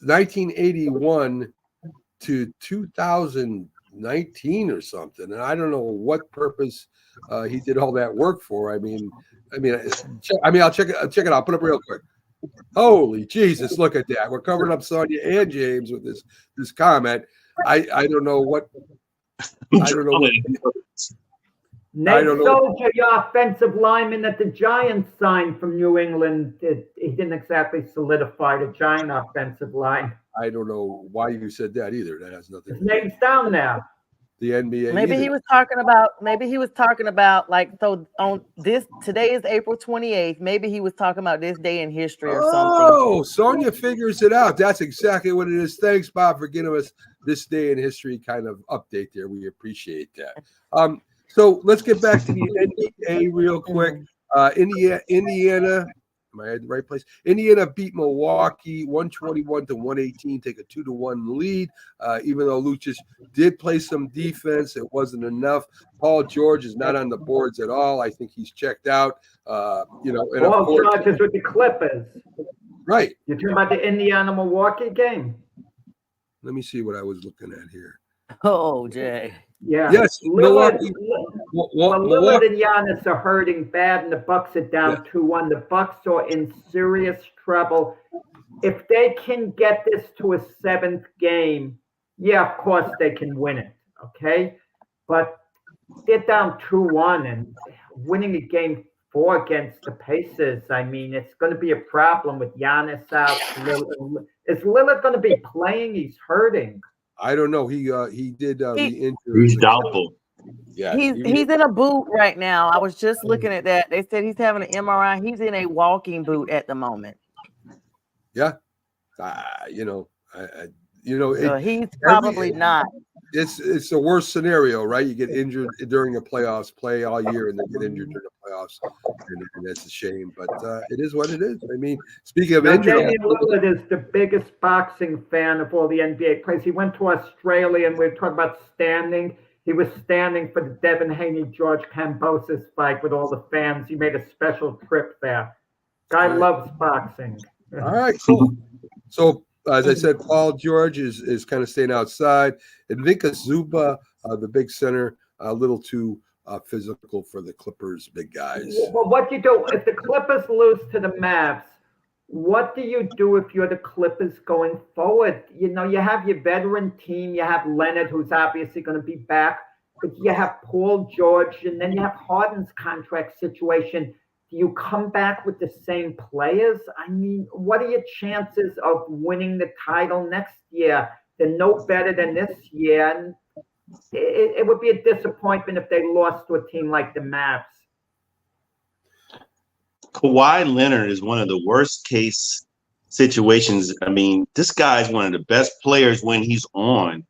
1981 to 2019 or something, and I don't know what purpose he did all that work for. I'll check it out. I'll put it up real quick. Holy Jesus, look at that. We're covering up Sonia and James with this comment. I don't know what. Nate Soldier, your offensive lineman that the Giants signed from New England, he didn't exactly solidify the Giant offensive line. I don't know why you said that either. That has nothing. His name's down now. The NBA. Maybe he was talking about like, so on this, today is April 28th. Maybe he was talking about this day in history or something. Oh, Sonia figures it out. That's exactly what it is. Thanks, Bob, for giving us this day in history kind of update there. We appreciate that. So let's get back to the NBA real quick. Indiana. Am I at the right place? Indiana beat Milwaukee 121-118, take a 2-1 lead. Even though Lucic did play some defense, it wasn't enough. Paul George is not on the boards at all. I think he's checked out. Paul George is with the Clippers. Right. You're talking about the Indiana-Milwaukee game? Let me see what I was looking at here. Oh, Jay. Yeah. Yes, Milwaukee. Lillard and Giannis are hurting bad, and the Bucks are down 2-1. The Bucks are in serious trouble. If they can get this to a 7th game, of course they can win it. Okay, but they're down 2-1 and winning a game 4 against the Pacers. I mean, it's going to be a problem with Giannis out. Is Lillard going to be playing? He's hurting. I don't know. He did the injury. He's doubtful. Yeah, he's in a boot right now. I was just looking at that. They said he's having an MRI. He's in a walking boot at the moment. Yeah, he's probably not. It's the worst scenario, right? You get injured during the playoffs, play all year, and then get injured during the playoffs, and that's a shame. But it is what it is. I mean, speaking of injury, Damian Lillard is the biggest boxing fan of all the NBA players. He went to Australia, and we were talking about standing. He was standing for the Devin Haney-George Kambosos fight with all the fans. He made a special trip there. Guy loves boxing. All right, cool. So, as I said, Paul George is kind of staying outside. And Vinka Zuba, the big center, a little too physical for the Clippers, big guys. Well, what do you do if the Clippers lose to the Mavs? What do you do if you're the Clippers going forward? You have your veteran team. You have Leonard, who's obviously going to be back. But you have Paul George, and then you have Harden's contract situation. Do you come back with the same players? I mean, what are your chances of winning the title next year? They're no better than this year. And it would be a disappointment if they lost to a team like the Mavs. Kawhi Leonard is one of the worst case situations. I mean, this guy is one of the best players when he's on,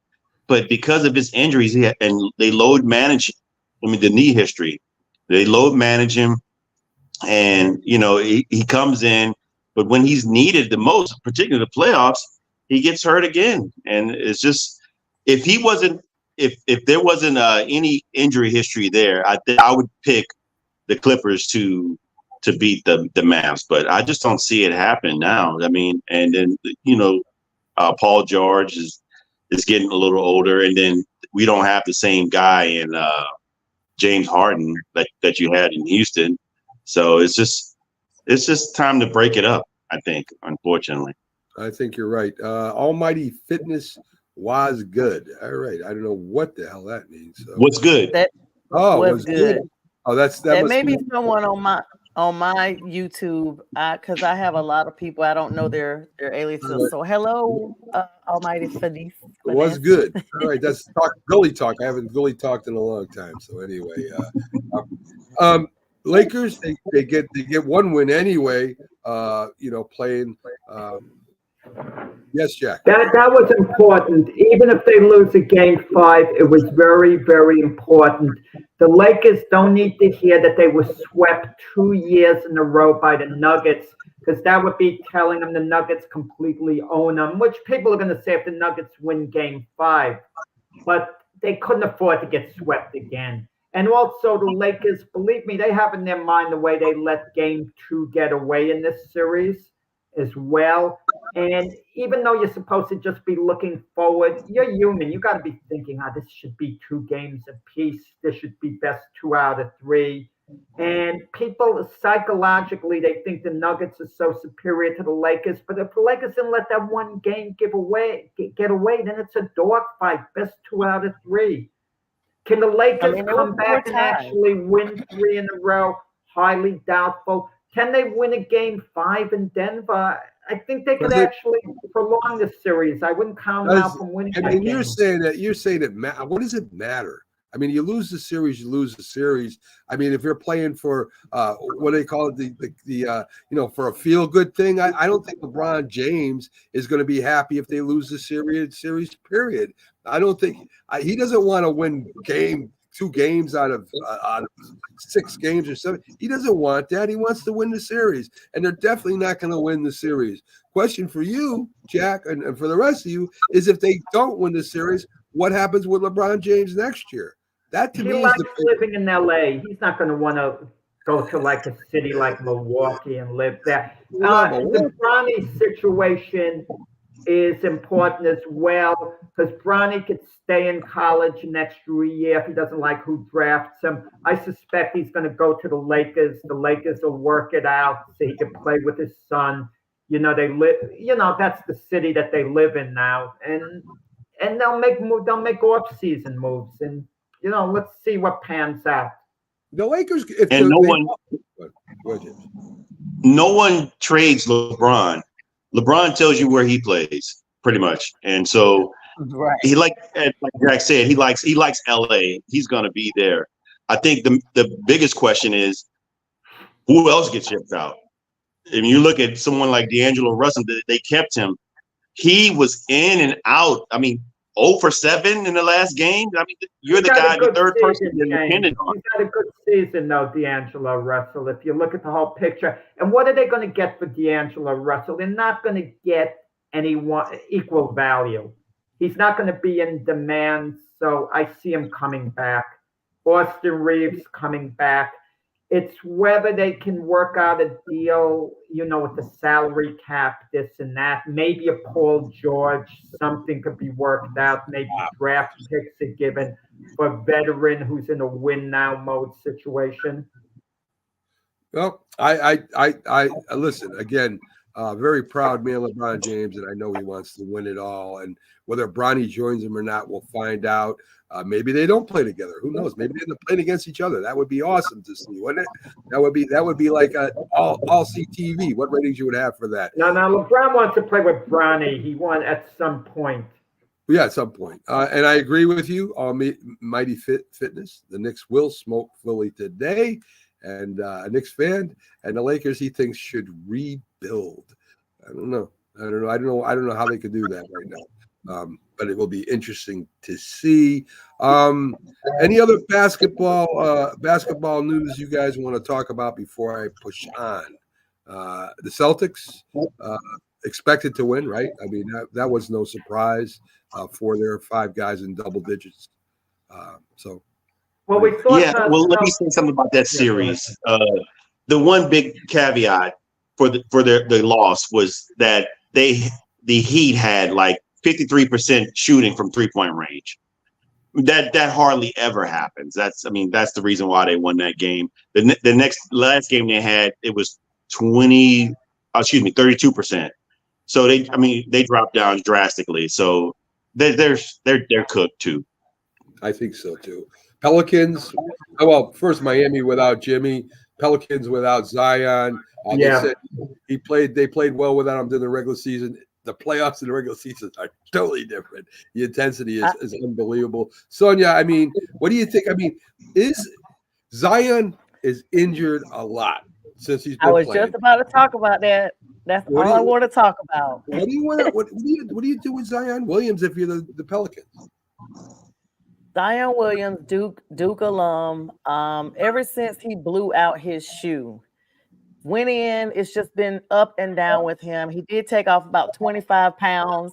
but because of his injuries, and they load manage. I mean, the knee history, they load manage him, and he comes in, but when he's needed the most, particularly the playoffs, he gets hurt again. And it's just, if there wasn't any injury history there, I would pick the Clippers to beat the Mavs, but I just don't see it happen now. I mean, and then Paul George is getting a little older, and then we don't have the same guy in James Harden that you had in Houston. So it's just time to break it up, I think, unfortunately. I think you're right. Almighty Fitness was good. All right. I don't know what the hell that means. So. What's good? That was good. Oh, that may be someone on my YouTube, because I have a lot of people. I don't know their aliases. So hello, Almighty Fitness. Was good. All right, that's Gully talk. I haven't Gully talked in a long time. So anyway, Lakers they get one win anyway. Playing. Yes, Jack. That was important. Even if they lose a game 5, it was very, very important. The Lakers don't need to hear that they were swept 2 years in a row by the Nuggets, because that would be telling them the Nuggets completely own them, which people are going to say if the Nuggets win game 5. But they couldn't afford to get swept again. And also the Lakers, believe me, they have in their mind the way they let game 2 get away in this series as well. And even though you're supposed to just be looking forward, you're human. You got to be thinking, this should be 2 games apiece. This should be best 2 out of 3. And people psychologically, they think the Nuggets are so superior to the Lakers. But if the Lakers didn't let that one game get away, then it's a dogfight, best 2 out of 3. Can the Lakers come back and actually win 3 in a row? Highly doubtful. Can they win a game 5 in Denver? I think they could actually prolong the series. I wouldn't count them out from winning. I mean, you're saying that. What does it matter? I mean, you lose the series, you lose the series. I mean, if you're playing for what do they call it, for a feel good thing, I don't think LeBron James is going to be happy if they lose the series. Period. I don't think he doesn't want to win 2 games out of 6 games or 7. He doesn't want that. He wants to win the series, and they're definitely not going to win the series. Question for you, Jack, and for the rest of you is, if they don't win the series, what happens with LeBron James next year? That to me is living in LA. He's not going to want to go to like a city like Milwaukee and live there. The Bronny situation is important as well, because Bronny could stay in college an extra year if he doesn't like who drafts him. I suspect he's going to go to the Lakers. The Lakers will work it out so he can play with his son. They live. That's the city that they live in now, and they'll make off-season moves, and let's see what pans out. The Lakers, no one trades LeBron. LeBron tells you where he plays, pretty much, and so he like Jack said, he likes LA. He's going to be there. I think the biggest question is, who else gets shipped out? If you look at someone like D'Angelo Russell, they kept him. He was in and out. I mean, 0 for 7 in the last game. I mean, you're the guy, the third person you're dependent on. He's got a good season, though, D'Angelo Russell, if you look at the whole picture. And what are they going to get for D'Angelo Russell? They're not going to get any equal value. He's not going to be in demand, so I see him coming back. Austin Reeves coming back. It's whether they can work out a deal, with the salary cap, this and that. Maybe a Paul George, something could be worked out. Maybe draft picks are given for a veteran who's in a win now mode situation. Well, I listen again. Very proud man, LeBron James, and I know he wants to win it all. And whether Bronny joins him or not, we'll find out. Maybe they don't play together. Who knows? Maybe they end up playing against each other. That would be awesome to see, wouldn't it? That would be like all see TV. What ratings you would have for that? No, LeBron wants to play with Bronny. He won at some point. Yeah, at some point. And I agree with you. Mighty Fitness. The Knicks will smoke Philly today. and a Knicks fan, and the Lakers he thinks should rebuild. I don't know how they could do that right now. But it will be interesting to see. Any other basketball news you guys want to talk about before I push on? The Celtics expected to win, right? I mean, that was no surprise for their 5 guys in double digits. Well, we thought let me say something about that series. The one big caveat for the loss was that the Heat had like 53% shooting from 3-point range. That hardly ever happens. That's the reason why they won that game. The last game they had, it was 32%. So they dropped down drastically. So they're cooked too. I think so too. Pelicans. Well, first Miami without Jimmy. Pelicans without Zion. They played well without him during the regular season. The playoffs and the regular season are totally different. The intensity is unbelievable. Sonia, I mean, what do you think? I mean, Zion is injured a lot since he's been playing. Just about to talk about that. That's all I want to talk about. What do you do with Zion Williams if you're the Pelicans? Zion Williams, Duke alum, ever since he blew out his shoe, went in, it's just been up and down with him. He did take off about 25 pounds.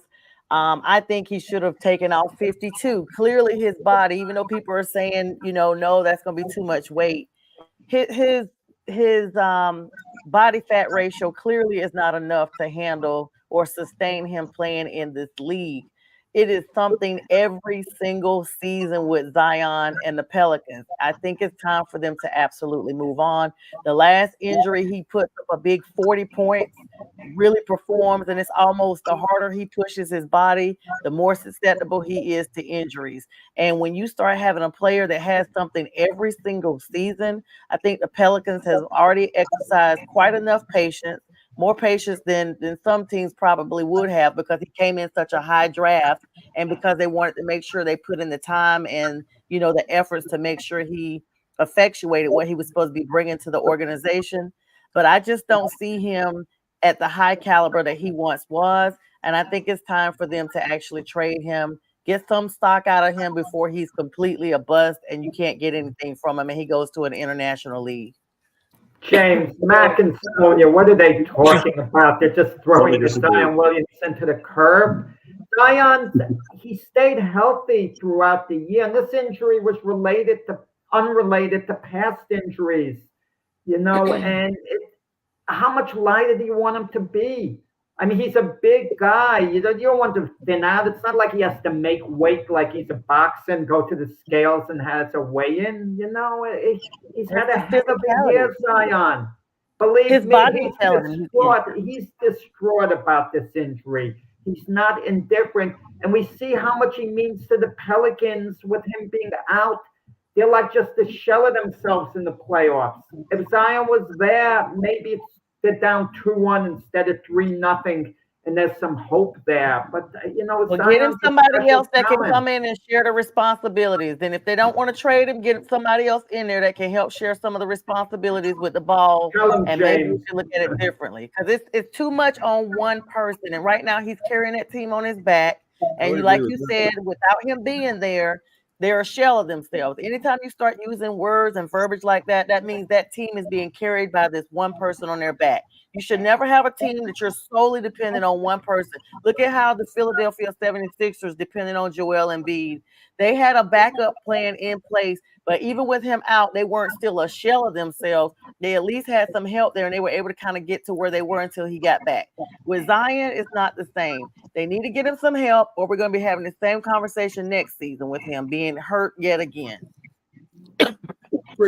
I think he should have taken off 52. Clearly his body, even though people are saying, no, that's going to be too much weight. His body fat ratio clearly is not enough to handle or sustain him playing in this league. It is something every single season with Zion and the Pelicans. I think it's time for them to absolutely move on. The last injury, he put up a big 40 points, really performs, and it's almost the harder he pushes his body, the more susceptible he is to injuries. And when you start having a player that has something every single season, I think the Pelicans have already exercised quite enough patience, more patience than some teams probably would have, because he came in such a high draft and because they wanted to make sure they put in the time and, the efforts to make sure he effectuated what he was supposed to be bringing to the organization. But I just don't see him at the high caliber that he once was. And I think it's time for them to actually trade him, get some stock out of him before he's completely a bust and you can't get anything from him and he goes to an international league. James, Mac and Sonia, what are they talking about? They're just throwing the Zion Williams into the curb. Zion, he stayed healthy throughout the year, and this injury was unrelated to past injuries, and how much lighter do you want him to be? I mean, he's a big guy. You don't want to thin out. It's not like he has to make weight like he's a boxer and go to the scales and has a weigh-in. He's had a heck of a year, Zion. Believe his me, body he's distraught about this injury. He's not indifferent. And we see how much he means to the Pelicans with him being out. They're like just a shell of themselves in the playoffs. If Zion was there, maybe they're down 2-1 instead of 3-0, and there's some hope there. But get him somebody else that can come in and share the responsibilities. And if they don't want to trade him, get somebody else in there that can help share some of the responsibilities with the ball. And maybe we should look at it differently, because it's too much on one person. And right now he's carrying that team on his back. And like you said, without him being there, they're a shell of themselves. Anytime you start using words and verbiage like that, that means that team is being carried by this one person on their back. You should never have a team that you're solely dependent on one person. Look at how the Philadelphia 76ers depended on Joel Embiid. They had a backup plan in place, but even with him out, they weren't still a shell of themselves. They at least had some help there, and they were able to kind of get to where they were until he got back. With Zion, it's not the same. They need to get him some help, or we're going to be having the same conversation next season with him being hurt yet again.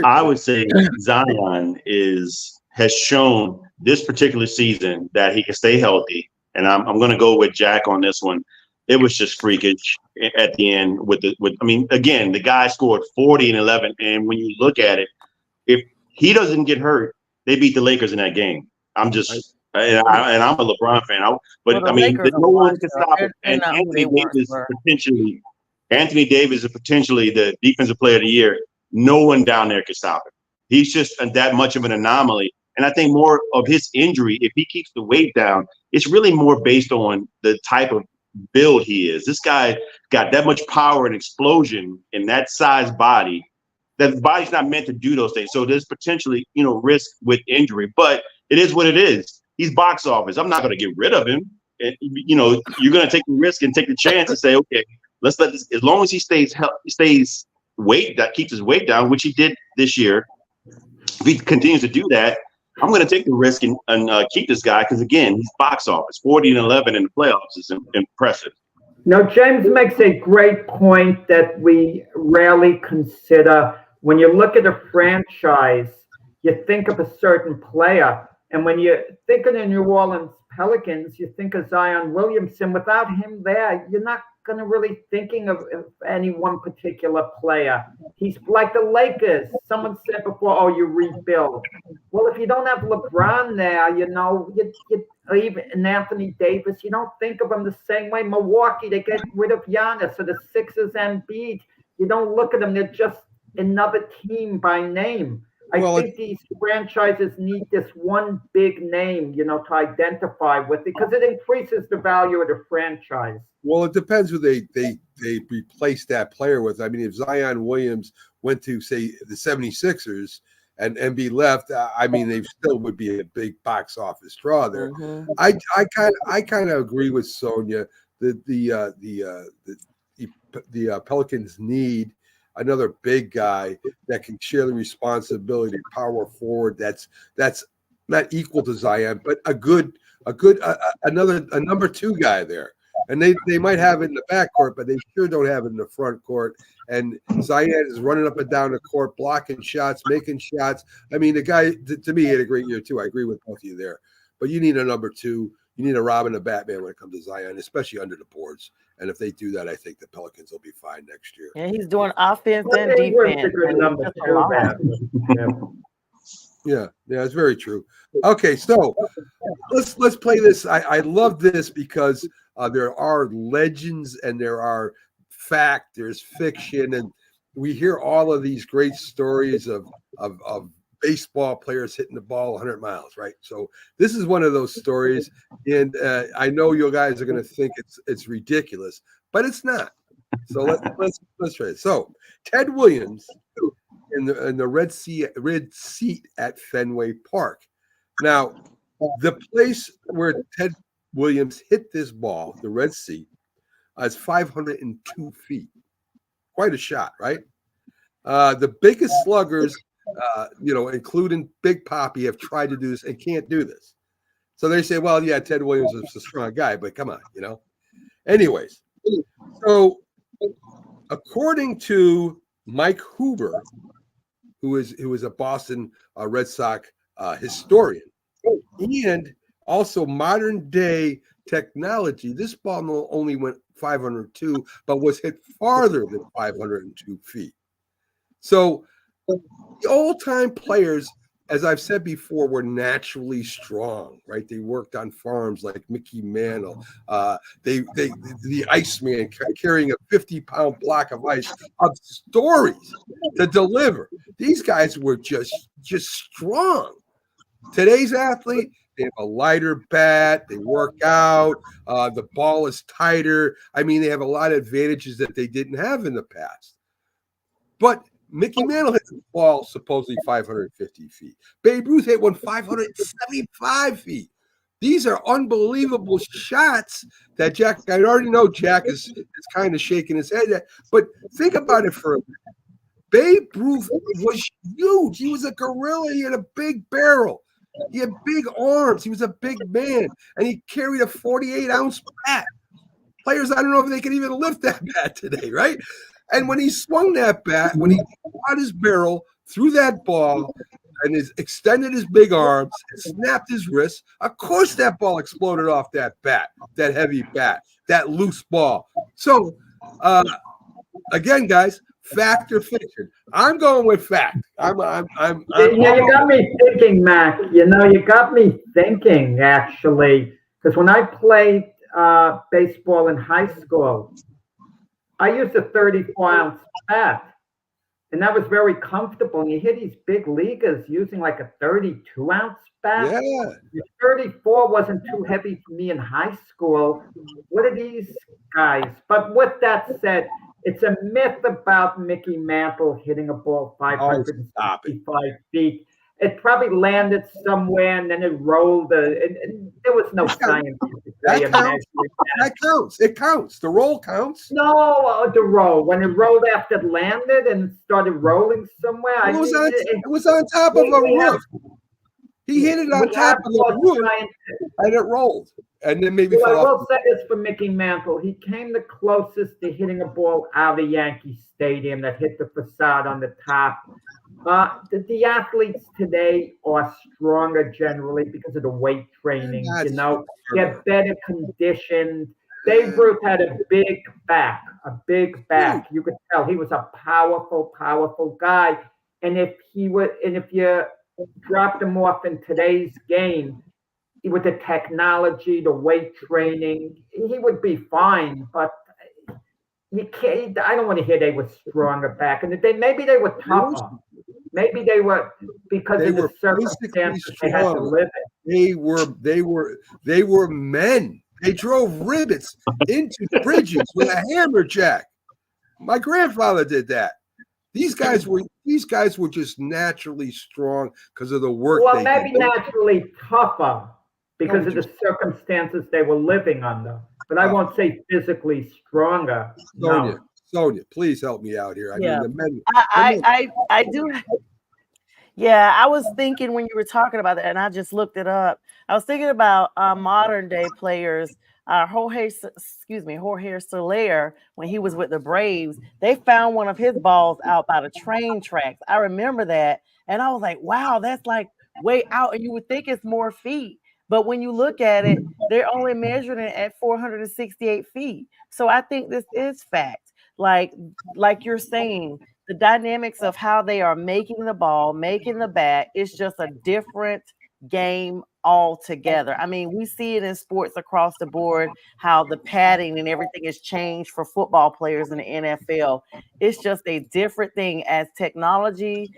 I would say Zion has shown this particular season that he can stay healthy, and I'm going to go with Jack on this one. It was just freakish at the end. Again, the guy scored 40 and 11, and when you look at it, if he doesn't get hurt, they beat the Lakers in that game. I'm a LeBron fan, no one can stop it. And Anthony Davis is potentially the defensive player of the year. No one down there can stop it. He's just that much of an anomaly. And I think more of his injury, if he keeps the weight down, it's really more based on the type of build he is. This guy got that much power and explosion in that size body. That body's not meant to do those things. So there's potentially, risk with injury, but it is what it is. He's box office. I'm not going to get rid of him. And, you're going to take the risk and take the chance and say, okay, let's let this, as long as he stays weight, that keeps his weight down, which he did this year. If he continues to do that, I'm going to take the risk and keep this guy because, again, he's box office. 40-11 in the playoffs is impressive. Now, James makes a great point that we rarely consider. When you look at a franchise, you think of a certain player. And when you think of the New Orleans Pelicans, you think of Zion Williamson. Without him there, you're not going to really thinking of any one particular player. He's like the Lakers. Someone said before, oh, you rebuild. Well, if you don't have LeBron there, you even Anthony Davis, you don't think of them the same way. Milwaukee, they get rid of Giannis, so the Sixers and Embiid. You don't look at them. They're just another team by name. I think these franchises need this one big name, to identify with, because it increases the value of the franchise. Well, it depends who they replace that player with. I mean, if Zion Williams went to, say, the 76ers and Embiid left, I mean, they still would be a big box office draw there. Mm-hmm. I kind of agree with Sonia. The Pelicans need another big guy that can share the responsibility, power forward. That's not equal to Zion, but a number two guy there. And they might have it in the backcourt, but they sure don't have it in the front court. And Zion is running up and down the court, blocking shots, making shots. I mean, the guy, to me, had a great year too. I agree with both of you there. But you need a number two. You need a Robin, a Batman when it comes to Zion, especially under the boards. And if they do that, I think the Pelicans will be fine next year. Yeah, he's doing offense and defense. Yeah, it's very true. Okay, so let's play this. I love this because there are legends and there are fact, there's fiction, and we hear all of these great stories of baseball players hitting the ball 100 miles, right? So this is one of those stories, and I know you guys are going to think it's ridiculous, but it's not. So let's try it. So Ted Williams in the red seat at Fenway Park. Now, the place where Ted Williams hit this ball, the red seat, is 502 feet. Quite a shot, right? The biggest sluggers, including Big Papi, have tried to do this and can't do this. So they say, well, yeah, Ted Williams is a strong guy, but come on, Anyways, so according to Mike Hoover, who is a Boston Red Sox historian, and also modern day technology, this ball not only went 502, but was hit farther than 502 feet. So the old-time players, as I've said before, were naturally strong, right? They worked on farms like Mickey Mantle. The Iceman carrying a 50-pound block of ice, of stories to deliver. These guys were just strong. Today's athlete, they have a lighter bat. They work out. The ball is tighter. I mean, they have a lot of advantages that they didn't have in the past. But Mickey Mantle hit the ball supposedly 550 feet. Babe Ruth hit one 575 feet. These are unbelievable shots that Jack, I already know Jack is kind of shaking his head at, but think about it for a minute. Babe Ruth was huge. He was a gorilla. He had a big barrel. He had big arms. He was a big man, and he carried a 48-ounce bat. Players, I don't know if they can even lift that bat today, right? And when he swung that bat, when he got his barrel through that ball and extended his big arms and snapped his wrist, of course that ball exploded off that bat, that heavy bat, that loose ball. So, again, guys, fact or fiction? I'm going with fact. You got me thinking, Mac. You got me thinking, actually, because when I played baseball in high school, I used a 34-ounce bat. And that was very comfortable. And you hear these big leaguers using like a 32-ounce bat. Yeah. The 34 wasn't too heavy for me in high school. What are these guys? But with that said, it's a myth about Mickey Mantle hitting a ball 565 feet. It probably landed somewhere and then it rolled. And there was no science. That counts. It counts. The roll counts. No, the roll. When it rolled after it landed and started rolling somewhere. It was on top of a roof. He hit it on top of the roof and it rolled. And then maybe I fell will off. say this for Mickey Mantle. He came the closest to hitting a ball out of Yankee Stadium that hit the facade on the top. The athletes today are stronger generally because of the weight training. They're better conditioned. Babe Ruth had a big back. You could tell he was a powerful guy. And if you dropped him off in today's game with the technology, the weight training, he would be fine. But you can't. I don't want to hear they were stronger back, and maybe they were tougher. Maybe they were because of the circumstances they had to live in. They were men. They drove rivets into bridges with a hammerjack. My grandfather did that. These guys were just naturally strong because of the work. Well, maybe naturally tougher because of the circumstances they were living under. But I won't say physically stronger. Sonia, please help me out here. I mean, the men. I do. Yeah, I was thinking when you were talking about that, and I just looked it up. I was thinking about modern day players. Jorge Soler, when he was with the Braves, they found one of his balls out by the train tracks. I remember that, and I was like, "Wow, that's like way out." And you would think it's more feet, but when you look at it, they're only measuring it at 468 feet. So I think this is fact. Like you're saying, the dynamics of how they are making the ball, making the bat, is just a different game altogether. I mean, we see it in sports across the board, how the padding and everything has changed for football players in the NFL. It's just a different thing as technology,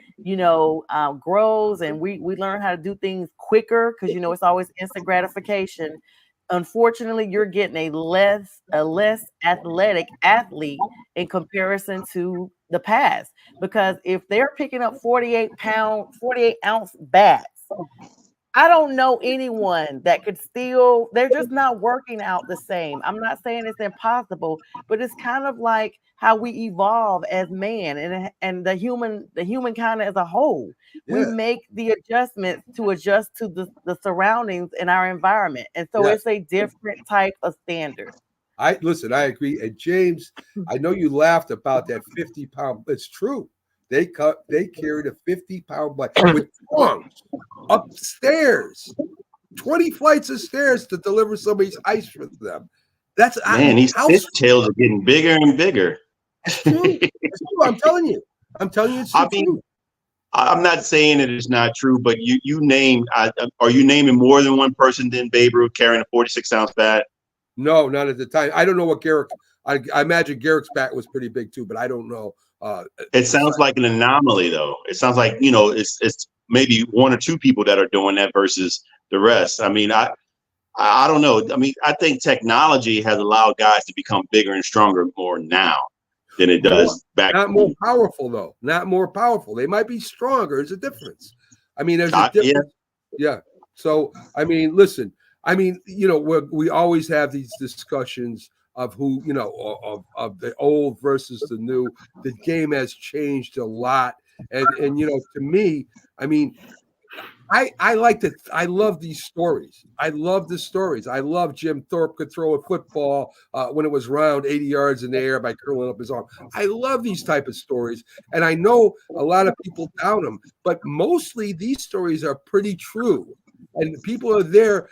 grows, and we learn how to do things quicker because, it's always instant gratification. Unfortunately, you're getting a less athletic athlete in comparison to the past, because if they're picking up 48-ounce bats, I don't know anyone that could still. They're just not working out the same. I'm not saying it's impossible, but it's kind of like how we evolve as man and the human kind as a whole. Yeah. We make the adjustments to adjust to the surroundings in our environment, and so it's a different type of standard. I agree. And James, I know you laughed about that 50-pound. It's true. They carried a 50-pound bike with tongs upstairs, 20 flights of stairs to deliver somebody's ice for them. These fishtails are getting bigger and bigger. It's true. It's true. I'm telling you, it's true. I'm not saying it is not true, but are you naming more than one person than Babe Ruth carrying a 46-ounce bat? No, not at the time. I don't know what Garrick. I imagine Garrick's bat was pretty big too, but I don't know. It sounds like an anomaly, though. It sounds like it's maybe one or two people that are doing that versus the rest. I mean, I don't know. I mean, I think technology has allowed guys to become bigger and stronger more now than it does back. Not more powerful, though. Not more powerful. They might be stronger. There's a difference. I mean, there's a difference. Yeah. So, I mean, listen. I mean, we always have these discussions of who, of the old versus the new. The game has changed a lot. And to me, I mean, I love these stories. I love the stories. I love Jim Thorpe could throw a football when it was round 80 yards in the air by curling up his arm. I love these type of stories. And I know a lot of people doubt them, but mostly these stories are pretty true. And people are there,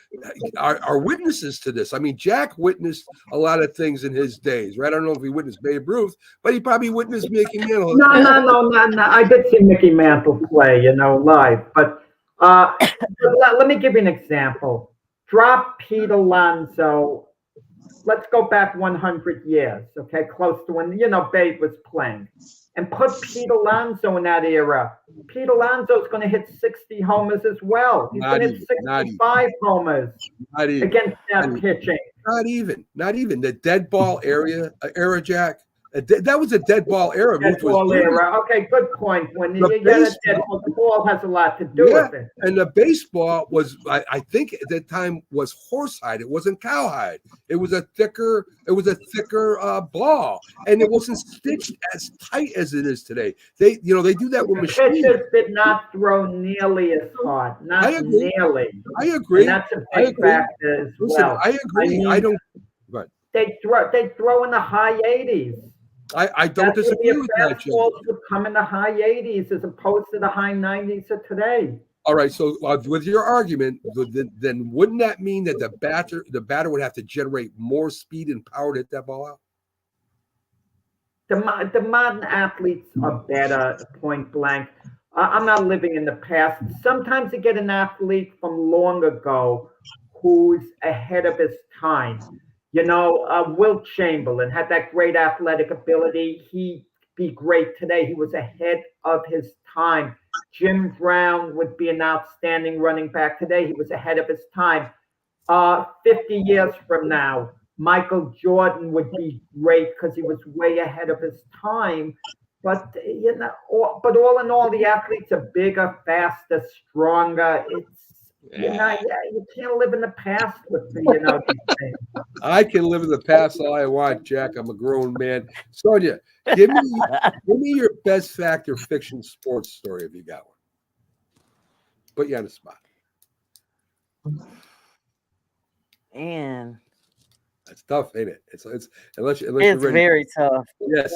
are witnesses to this. I mean, Jack witnessed a lot of things in his days, right? I don't know if he witnessed Babe Ruth, but he probably witnessed Mickey Mantle. No. I did see Mickey Mantle play, live. But let me give you an example. Drop Pete Alonso. Let's go back 100 years, okay? Close to when, Babe was playing. and put Pete Alonso in that era. Pete Alonso's going to hit 60 homers as well. He's going to hit 65 homers against that pitching. Not even the dead ball era, Jack. That was a dead ball era. Dead ball era. Okay, good point. When you get a dead ball, the ball has a lot to do with it. And the baseball was, I think at that time, was horsehide. It wasn't cowhide. It was a thicker ball, and it wasn't stitched as tight as it is today. They do that with machines. Pitchers did not throw nearly as hard. Not nearly. I agree. And that's a big factor as well. I agree. I don't. But they throw in the high 80s. I don't disagree with that, Jim. Fastballs would come in the high 80s as opposed to the high 90s of today. All right, so with your argument, then wouldn't that mean that the batter would have to generate more speed and power to hit that ball out? The modern athletes are better, point blank. I'm not living in the past. Sometimes you get an athlete from long ago who's ahead of his time. Wilt Chamberlain had that great athletic ability. He'd be great today. He was ahead of his time. Jim Brown would be an outstanding running back today. He was ahead of his time. 50 years from now, Michael Jordan would be great because he was way ahead of his time. But all in all, the athletes are bigger, faster, stronger. You can't live in the past with these things. I can live in the past all I want, Jack. I'm a grown man. Sonia, give me your best fact or fiction sports story if you got one. Put you on the spot. Man, that's tough, ain't it? It's unless you're ready. Very tough. Yes.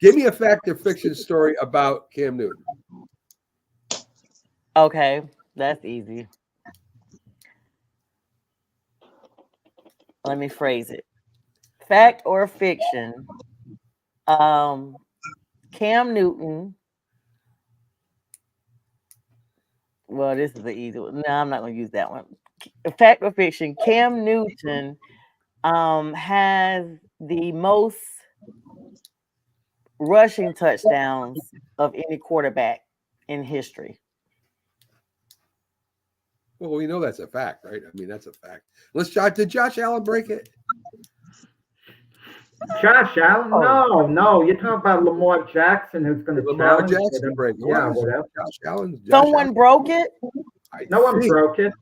Give me a fact or fiction story about Cam Newton. Okay, that's easy. Let me phrase it. Fact or fiction? Cam Newton. Well, this is the easy one. No, I'm not going to use that one. Fact or fiction? Cam Newton has the most rushing touchdowns of any quarterback in history. Well, we know that's a fact, right? I mean, that's a fact. Did Josh Allen break it? Josh Allen? No. You're talking about Lamar Jackson, who's going to Lamar Jackson break it. Yeah, whatever. Someone broke it? No one broke it.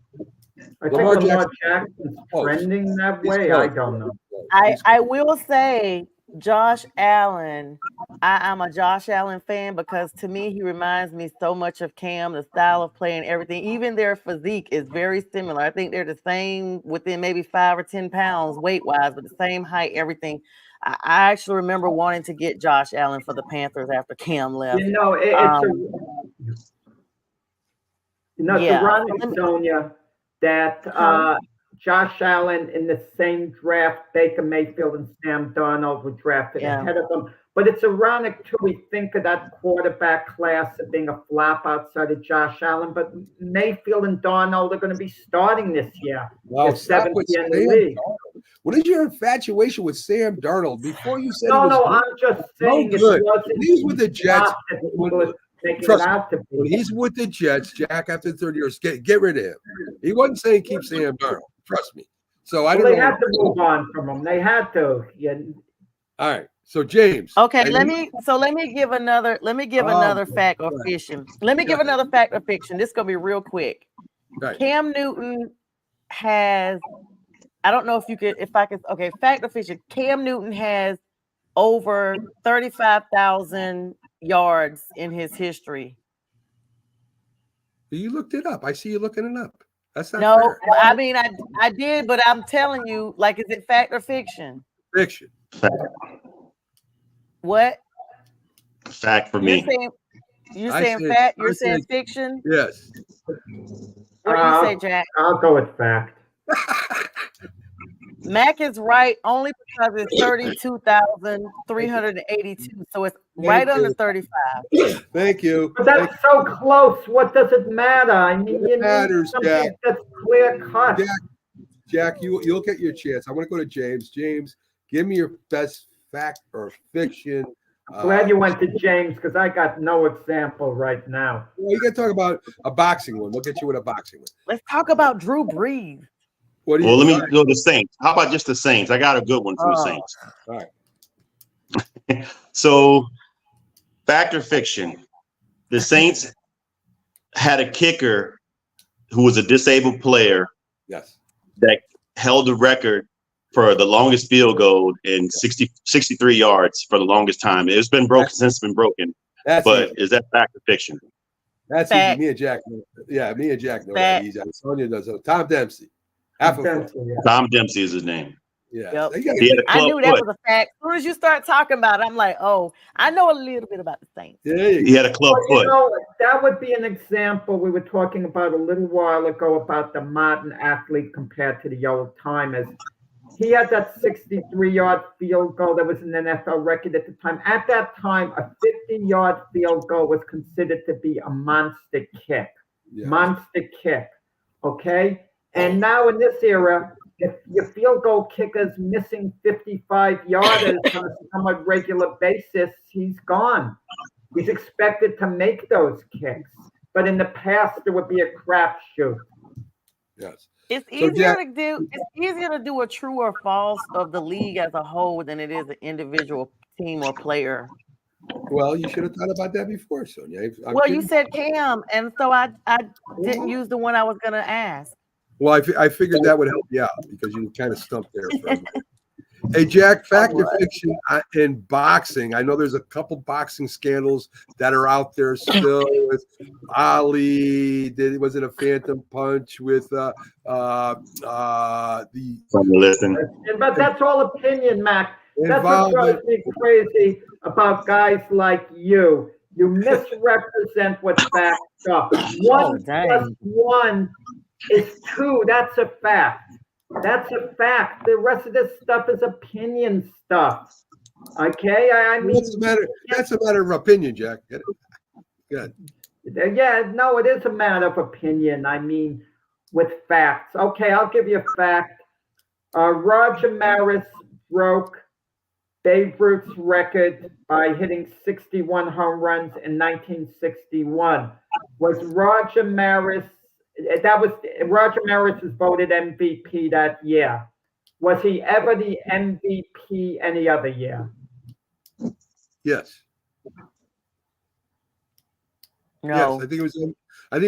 I think Lamar Jackson's trending that way. I don't know. I will say Josh Allen, I'm a Josh Allen fan because to me, he reminds me so much of Cam, the style of play and everything. Even their physique is very similar. I think they're the same within maybe 5 or 10 pounds weight-wise, but the same height, everything. I actually remember wanting to get Josh Allen for the Panthers after Cam left. It's ironic, Sonia, that Josh Allen in the same draft, Baker Mayfield and Sam Darnold were drafted ahead of them. But it's ironic, too, we think of that quarterback class as being a flop outside of Josh Allen, but Mayfield and Darnold are going to be starting this year. Well, seventh year in the league. What is your infatuation with Sam Darnold? Before you said I'm just saying he's with the Jets. When he's with the Jets, Jack, after 30 years, get rid of him. He wasn't saying keep Sam Darnold. Trust me. So I don't know. They had to move on from him. They had to. Yeah. All right. So James. Okay, let me give another fact or fiction. Let me give another fact or fiction. This is gonna be real quick. Right. Cam Newton has, I don't know if I could, okay, fact or fiction. Cam Newton has over 35,000 yards in his history. You looked it up. I see you looking it up. That's not fair. I mean, I did, but I'm telling you, like, is it fact or fiction? Fiction. What? Fact for me. You're saying fact? You're saying fiction? Yes. What do you say, Jack? I'll go with fact. Mac is right only because it's 32,382. So it's right under 35. Thank you. But that's so close. What does it matter? I mean, it matters, Jack. That's clear cut. Jack, you'll get your chance. I want to go to James. James, give me your best fact or fiction Glad you went to James because I got no example right now. Well, you got to talk about a boxing one. We'll get you with a boxing one. Let's talk about Drew Brees. What do you? Well, let me go to the Saints. How about just the Saints? I got a good one for the Saints. All right. So, fact or fiction? The Saints had a kicker who was a disabled player Yes. that held the record for the longest field goal in 63 yards for the longest time. It's been broken since it's been broken. That's But easy. is that fact or fiction? That's Fact. easy. Me and Jack. Yeah, me and Jack know Fact. that. He's Sonia does. Tom Dempsey. Half a foot. Tom Dempsey is his name. Yeah. Yep. You gotta He had a I club knew that foot. was a fact. As soon as you start talking about it, I'm like, oh, I know a little bit about the Saints. There you He had a club Well, foot. you know, that would be an example we were talking about a little while ago about the modern athlete compared to the old timers. He had that 63-yard field goal that was an NFL record at the time. At that time, a 50-yard field goal was considered to be a monster kick. Yeah. Monster kick. Okay? And now in this era, if your field goal kicker's missing 55 yarders on a somewhat regular basis, he's gone. He's expected to make those kicks. But in the past, there would be a crapshoot. Yes. It's So, easier Jack- to do. It's easier to do a true or false of the league as a whole than it is an individual team or player. Well, you should have thought about that before, Sonia. I'm Well, you kidding. said Cam, and so I didn't use the one I was gonna ask. Well, I figured that would help you out because you kind of stumped there. For a minute. Hey, Jack, fact or fiction in boxing? I know there's a couple boxing scandals that are out there still. With Ali, was it a phantom punch with the? Listen, But that's all opinion, Mac. That's what Involvement. drives me crazy about guys like you. You misrepresent what's backed up. One dang. plus one is two. That's a fact. That's a fact. The rest of this stuff is opinion stuff. Okay? I mean, That's a matter of opinion, Jack. Get it? Good. yeah, no, it is a matter of opinion. I mean, with facts. Okay, I'll give you a fact. Roger Maris broke Babe Ruth's record by hitting 61 home runs in 1961. Was Roger Maris, Roger Maris was voted MVP that year. Was he ever the MVP any other year? Yes. No, Yes. I think it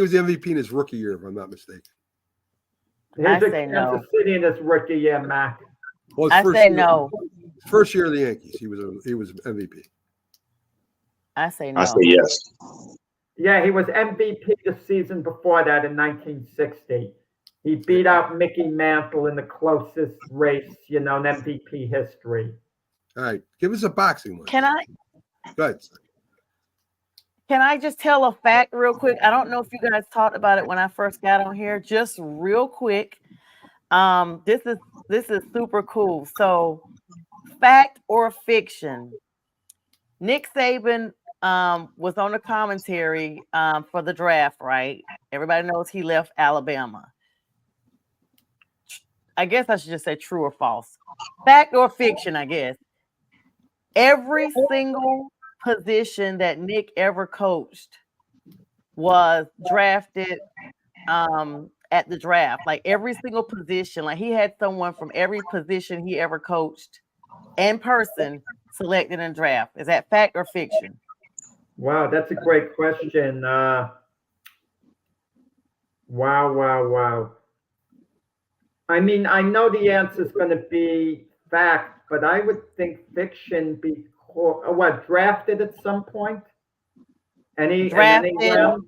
was the MVP in his rookie year, if I'm not mistaken. I Here's say Kansas no. City in his rookie year, Mac. Well, his I first say year- no. First year of the Yankees, he was MVP. I say no. I say yes. Yeah, he was MVP the season before that in 1960. He beat out Mickey Mantle in the closest race, in MVP history. All right, give us a boxing one. Can I Go ahead. just tell a fact real quick? I don't know if you guys talked about it when I first got on here. Just real quick. This is super cool. So, fact or fiction? Nick Saban was on the commentary for the draft, right? Everybody knows he left Alabama. I guess I should just say true or false. Fact or fiction, I guess. Every single position that Nick ever coached was drafted at the draft. Like every single position, like he had someone from every position he ever coached in person selected in draft. Is that fact or fiction? Wow, that's a great question. Wow. I mean, I know the answer is going to be fact, but I would think fiction because drafted at some point? Any Drafted. round?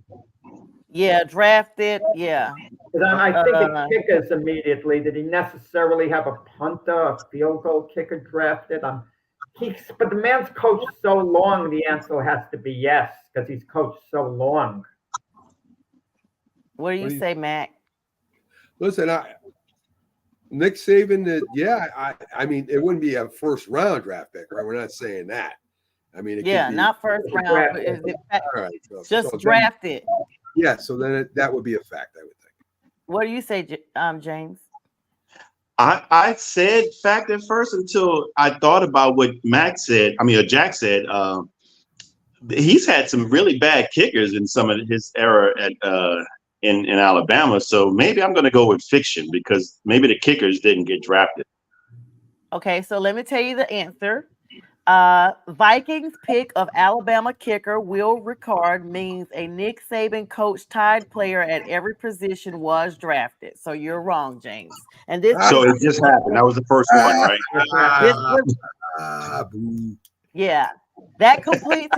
Yeah, drafted. Yeah. 'Cause I think of kickers immediately. Did he necessarily have a punter, a field goal kicker drafted? But the man's coached so long, the answer has to be yes, because he's coached so long. What do you say, Mac? Listen, Nick Saban, I mean, it wouldn't be a first round draft pick, right? We're not saying that. I mean, it could be, not first round, but is it all right, just so drafted? Yeah, so then that would be a fact, I would think. What do you say, James? I said fact at first until I thought about what Jack said. He's had some really bad kickers in some of his era at in Alabama. So maybe I'm going to go with fiction because maybe the kickers didn't get drafted. Okay, so let me tell you the answer. Vikings pick of Alabama kicker Will Ricard means a Nick Saban coach tied player at every position was drafted. So you're wrong, James. And this So it just happened. That was the first one, right? Yeah, that completes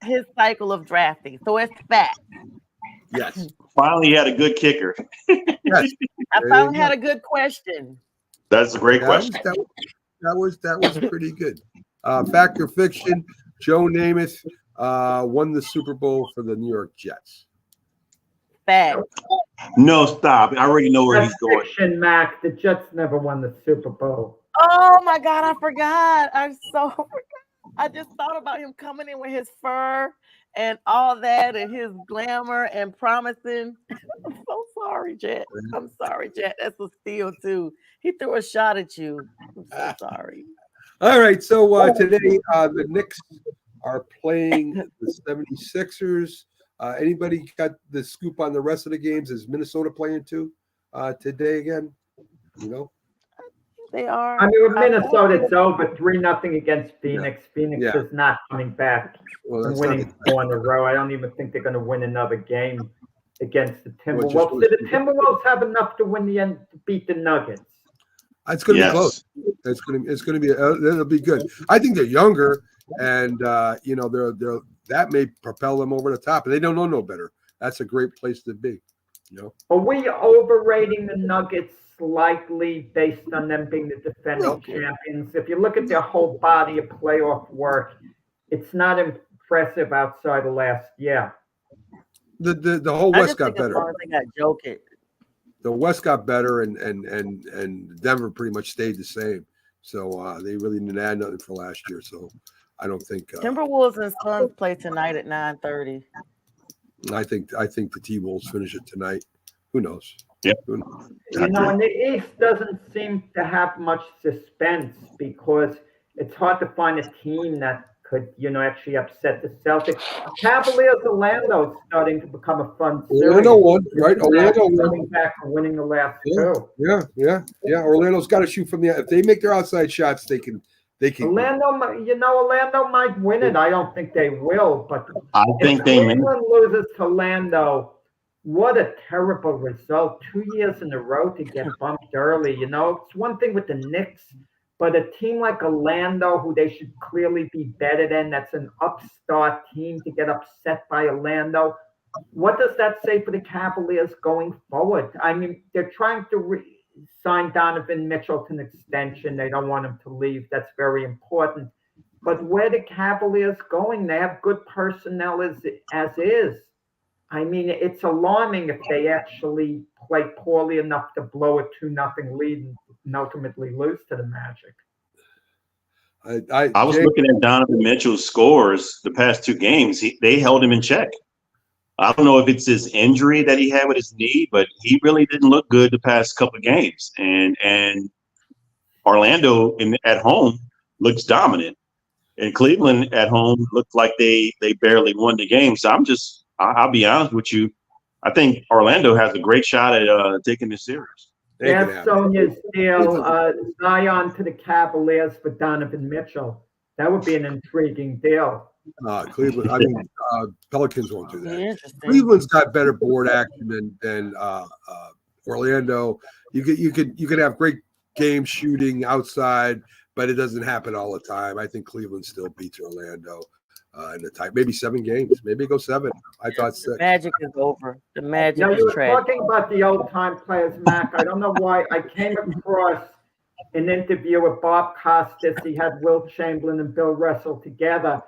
his cycle of drafting. So it's fact. Yes. Finally, he had a good kicker. Yes. I finally had a good question. That's a great question. That was pretty good. Fact or fiction? Joe Namath won the Super Bowl for the New York Jets. Fact. No, stop. I already know where he's going. Fiction, Mac. The Jets never won the Super Bowl. Oh my God, I forgot. I just thought about him coming in with his fur and all that and his glamour and promising. I'm so sorry, Jet. I'm sorry, Jet. That's a steal too. He threw a shot at you. I'm so sorry. All right, so today the Knicks are playing the 76ers. Anybody got the scoop on the rest of the games? Is Minnesota playing too today again? You know? They are. I mean, with Minnesota, it's over 3-0 against Phoenix. Yeah. Phoenix is not coming back and winning 4 in a row. I don't even think they're going to win another game against the Timberwolves. Did the Timberwolves have enough to beat the Nuggets? It's going to be close. It's going to be. It'll be good. I think they're younger, and you know, they're that may propel them over the top. And they don't know no better. That's a great place to be. You know. Are we overrating the Nuggets slightly based on them being the defending champions? If you look at their whole body of playoff work, it's not impressive outside of last year. The whole West got better. As long as they got Jokic. The West got better, and Denver pretty much stayed the same. So they really didn't add nothing for last year. So I don't think Timberwolves and Suns play tonight at 9:30. I think the T-Wolves finish it tonight. Who knows? Yeah. You know, and the East doesn't seem to have much suspense because it's hard to find a team that could, you know, actually upset the Celtics. Cavaliers Orlando is starting to become a fun series. Orlando won, right? Orlando coming back and winning the last two. Yeah. Orlando's got to shoot from the. If they make their outside shots, they can. Orlando, you know, Orlando might win it. I don't think they will, but I think they may. If Cleveland loses to Orlando, what a terrible result! 2 years in a row to get bumped early. You know, it's one thing with the Knicks. But a team like Orlando, who they should clearly be better than, that's an upstart team, to get upset by Orlando. What does that say for the Cavaliers going forward? I mean, they're trying to sign Donovan Mitchell to an extension. They don't want him to leave. That's very important. But where the Cavaliers going? They have good personnel as is. I mean, it's alarming if they actually play poorly enough to blow a 2-0 lead and ultimately lose to the Magic. I was looking at Donovan Mitchell's scores the past two games. They held him in check. I don't know if it's his injury that he had with his knee, but he really didn't look good the past couple of games. And Orlando at home looks dominant. And Cleveland at home looked like they barely won the game. So I'll be honest with you. I think Orlando has a great shot at taking this series. Yeah, Sonia's deal, Zion to the Cavaliers for Donovan Mitchell. That would be an intriguing deal. Cleveland. I mean, Pelicans won't do that. Cleveland's got better board action than Orlando. You could have great game shooting outside, but it doesn't happen all the time. I think Cleveland still beats Orlando in the type, maybe 7 games, maybe go 7. I thought 6. Magic is over. The Magic now, is you were trash. talking about the old time players, Mac. I don't know why I came across an interview with Bob Costas. He had Wilt Chamberlain and Bill Russell together.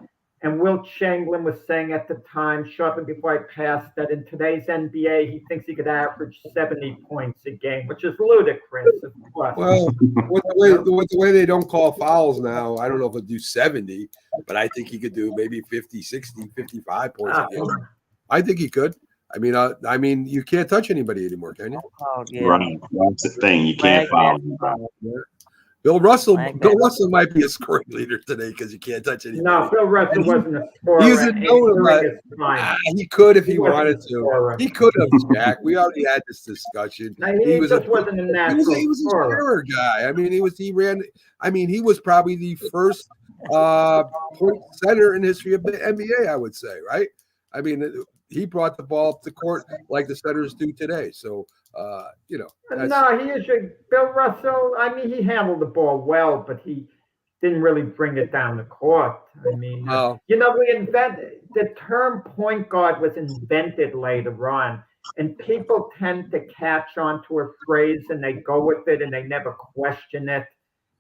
And Wilt Chamberlain was saying at the time, shortly before I passed, that in today's NBA, he thinks he could average 70 points a game, which is ludicrous, of course. Well, with the way they don't call fouls now, I don't know if he'll do 70, but I think he could do maybe 50, 60, 55 points a game. I think he could. I mean, you can't touch anybody anymore, can you? Oh, yeah. Right. That's the thing. You can't foul. Bill Russell Like Bill that. Russell might be a scoring leader today because you can't touch anybody. No, Bill Russell And he- wasn't a scorer. he was a known during about- his time. He could if he wasn't wanted a to. scorer. He could have, Jack. We already had this discussion. No, he was just wasn't a natural he was a scorer. scorer guy. I mean, he was probably the first point center in history of the NBA, I would say, right? I mean, he brought the ball up the court like the centers do today. So, that's- No, he is Bill Russell. I mean, he handled the ball well, but he didn't really bring it down the court. I mean, Oh. the term point guard was invented later on, and people tend to catch on to a phrase and they go with it and they never question it.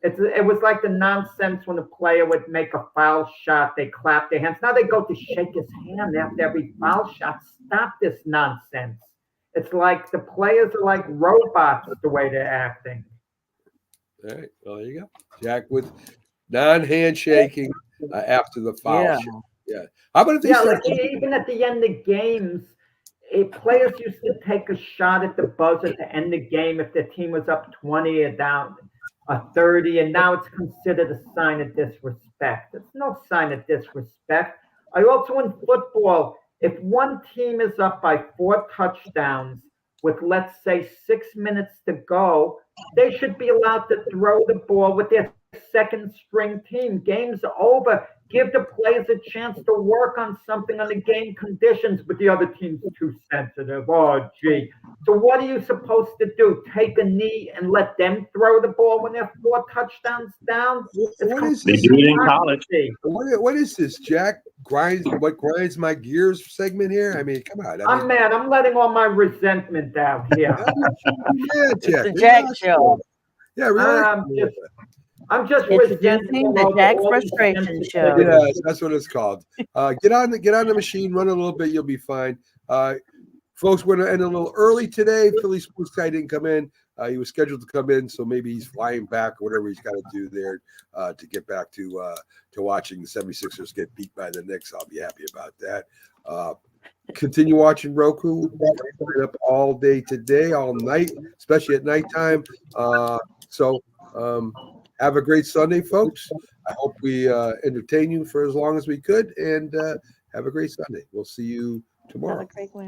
It was like the nonsense when a player would make a foul shot, they clap their hands. Now they go to shake his hand after every foul shot. Stop this nonsense. It's like the players are like robots the way they're acting. All right. Well, there you go. Jack with non-handshaking after the foul Yeah. shot. Yeah. How about if they Yeah, start? like even at the end of games, players used to take a shot at the buzzer to end the game if their team was up 20 or down 30, and now it's considered a sign of disrespect. It's no sign of disrespect. I also in football, if one team is up by 4 touchdowns with, let's say, 6 minutes to go, they should be allowed to throw the ball with their second string team. Game's over. Give the players a chance to work on something on the game conditions, but the other team's too sensitive. Oh, gee. So what are you supposed to do? Take a knee and let them throw the ball when they're 4 touchdowns down? What is They this? do it in college. What is this, Jack? What grinds my gears segment here? I mean, come on. I'm mad. I'm letting all my resentment out here. Jack. The Jack Show. Yeah, really. I'm just Introducing resentful the over Jack all these Frustration sensitive- Show. Yes, that's what it's called. Get on the machine, run a little bit, you'll be fine. Folks, we're going to end a little early today. Philly Sports Guy didn't come in. He was scheduled to come in, so maybe he's flying back or whatever he's got to do there to get back to watching the 76ers get beat by the Knicks. I'll be happy about that. Continue watching Roku. We're up all day today, all night, especially at nighttime. Have a great Sunday, folks. I hope we entertain you for as long as we could, and have a great Sunday. We'll see you tomorrow. Have a great one.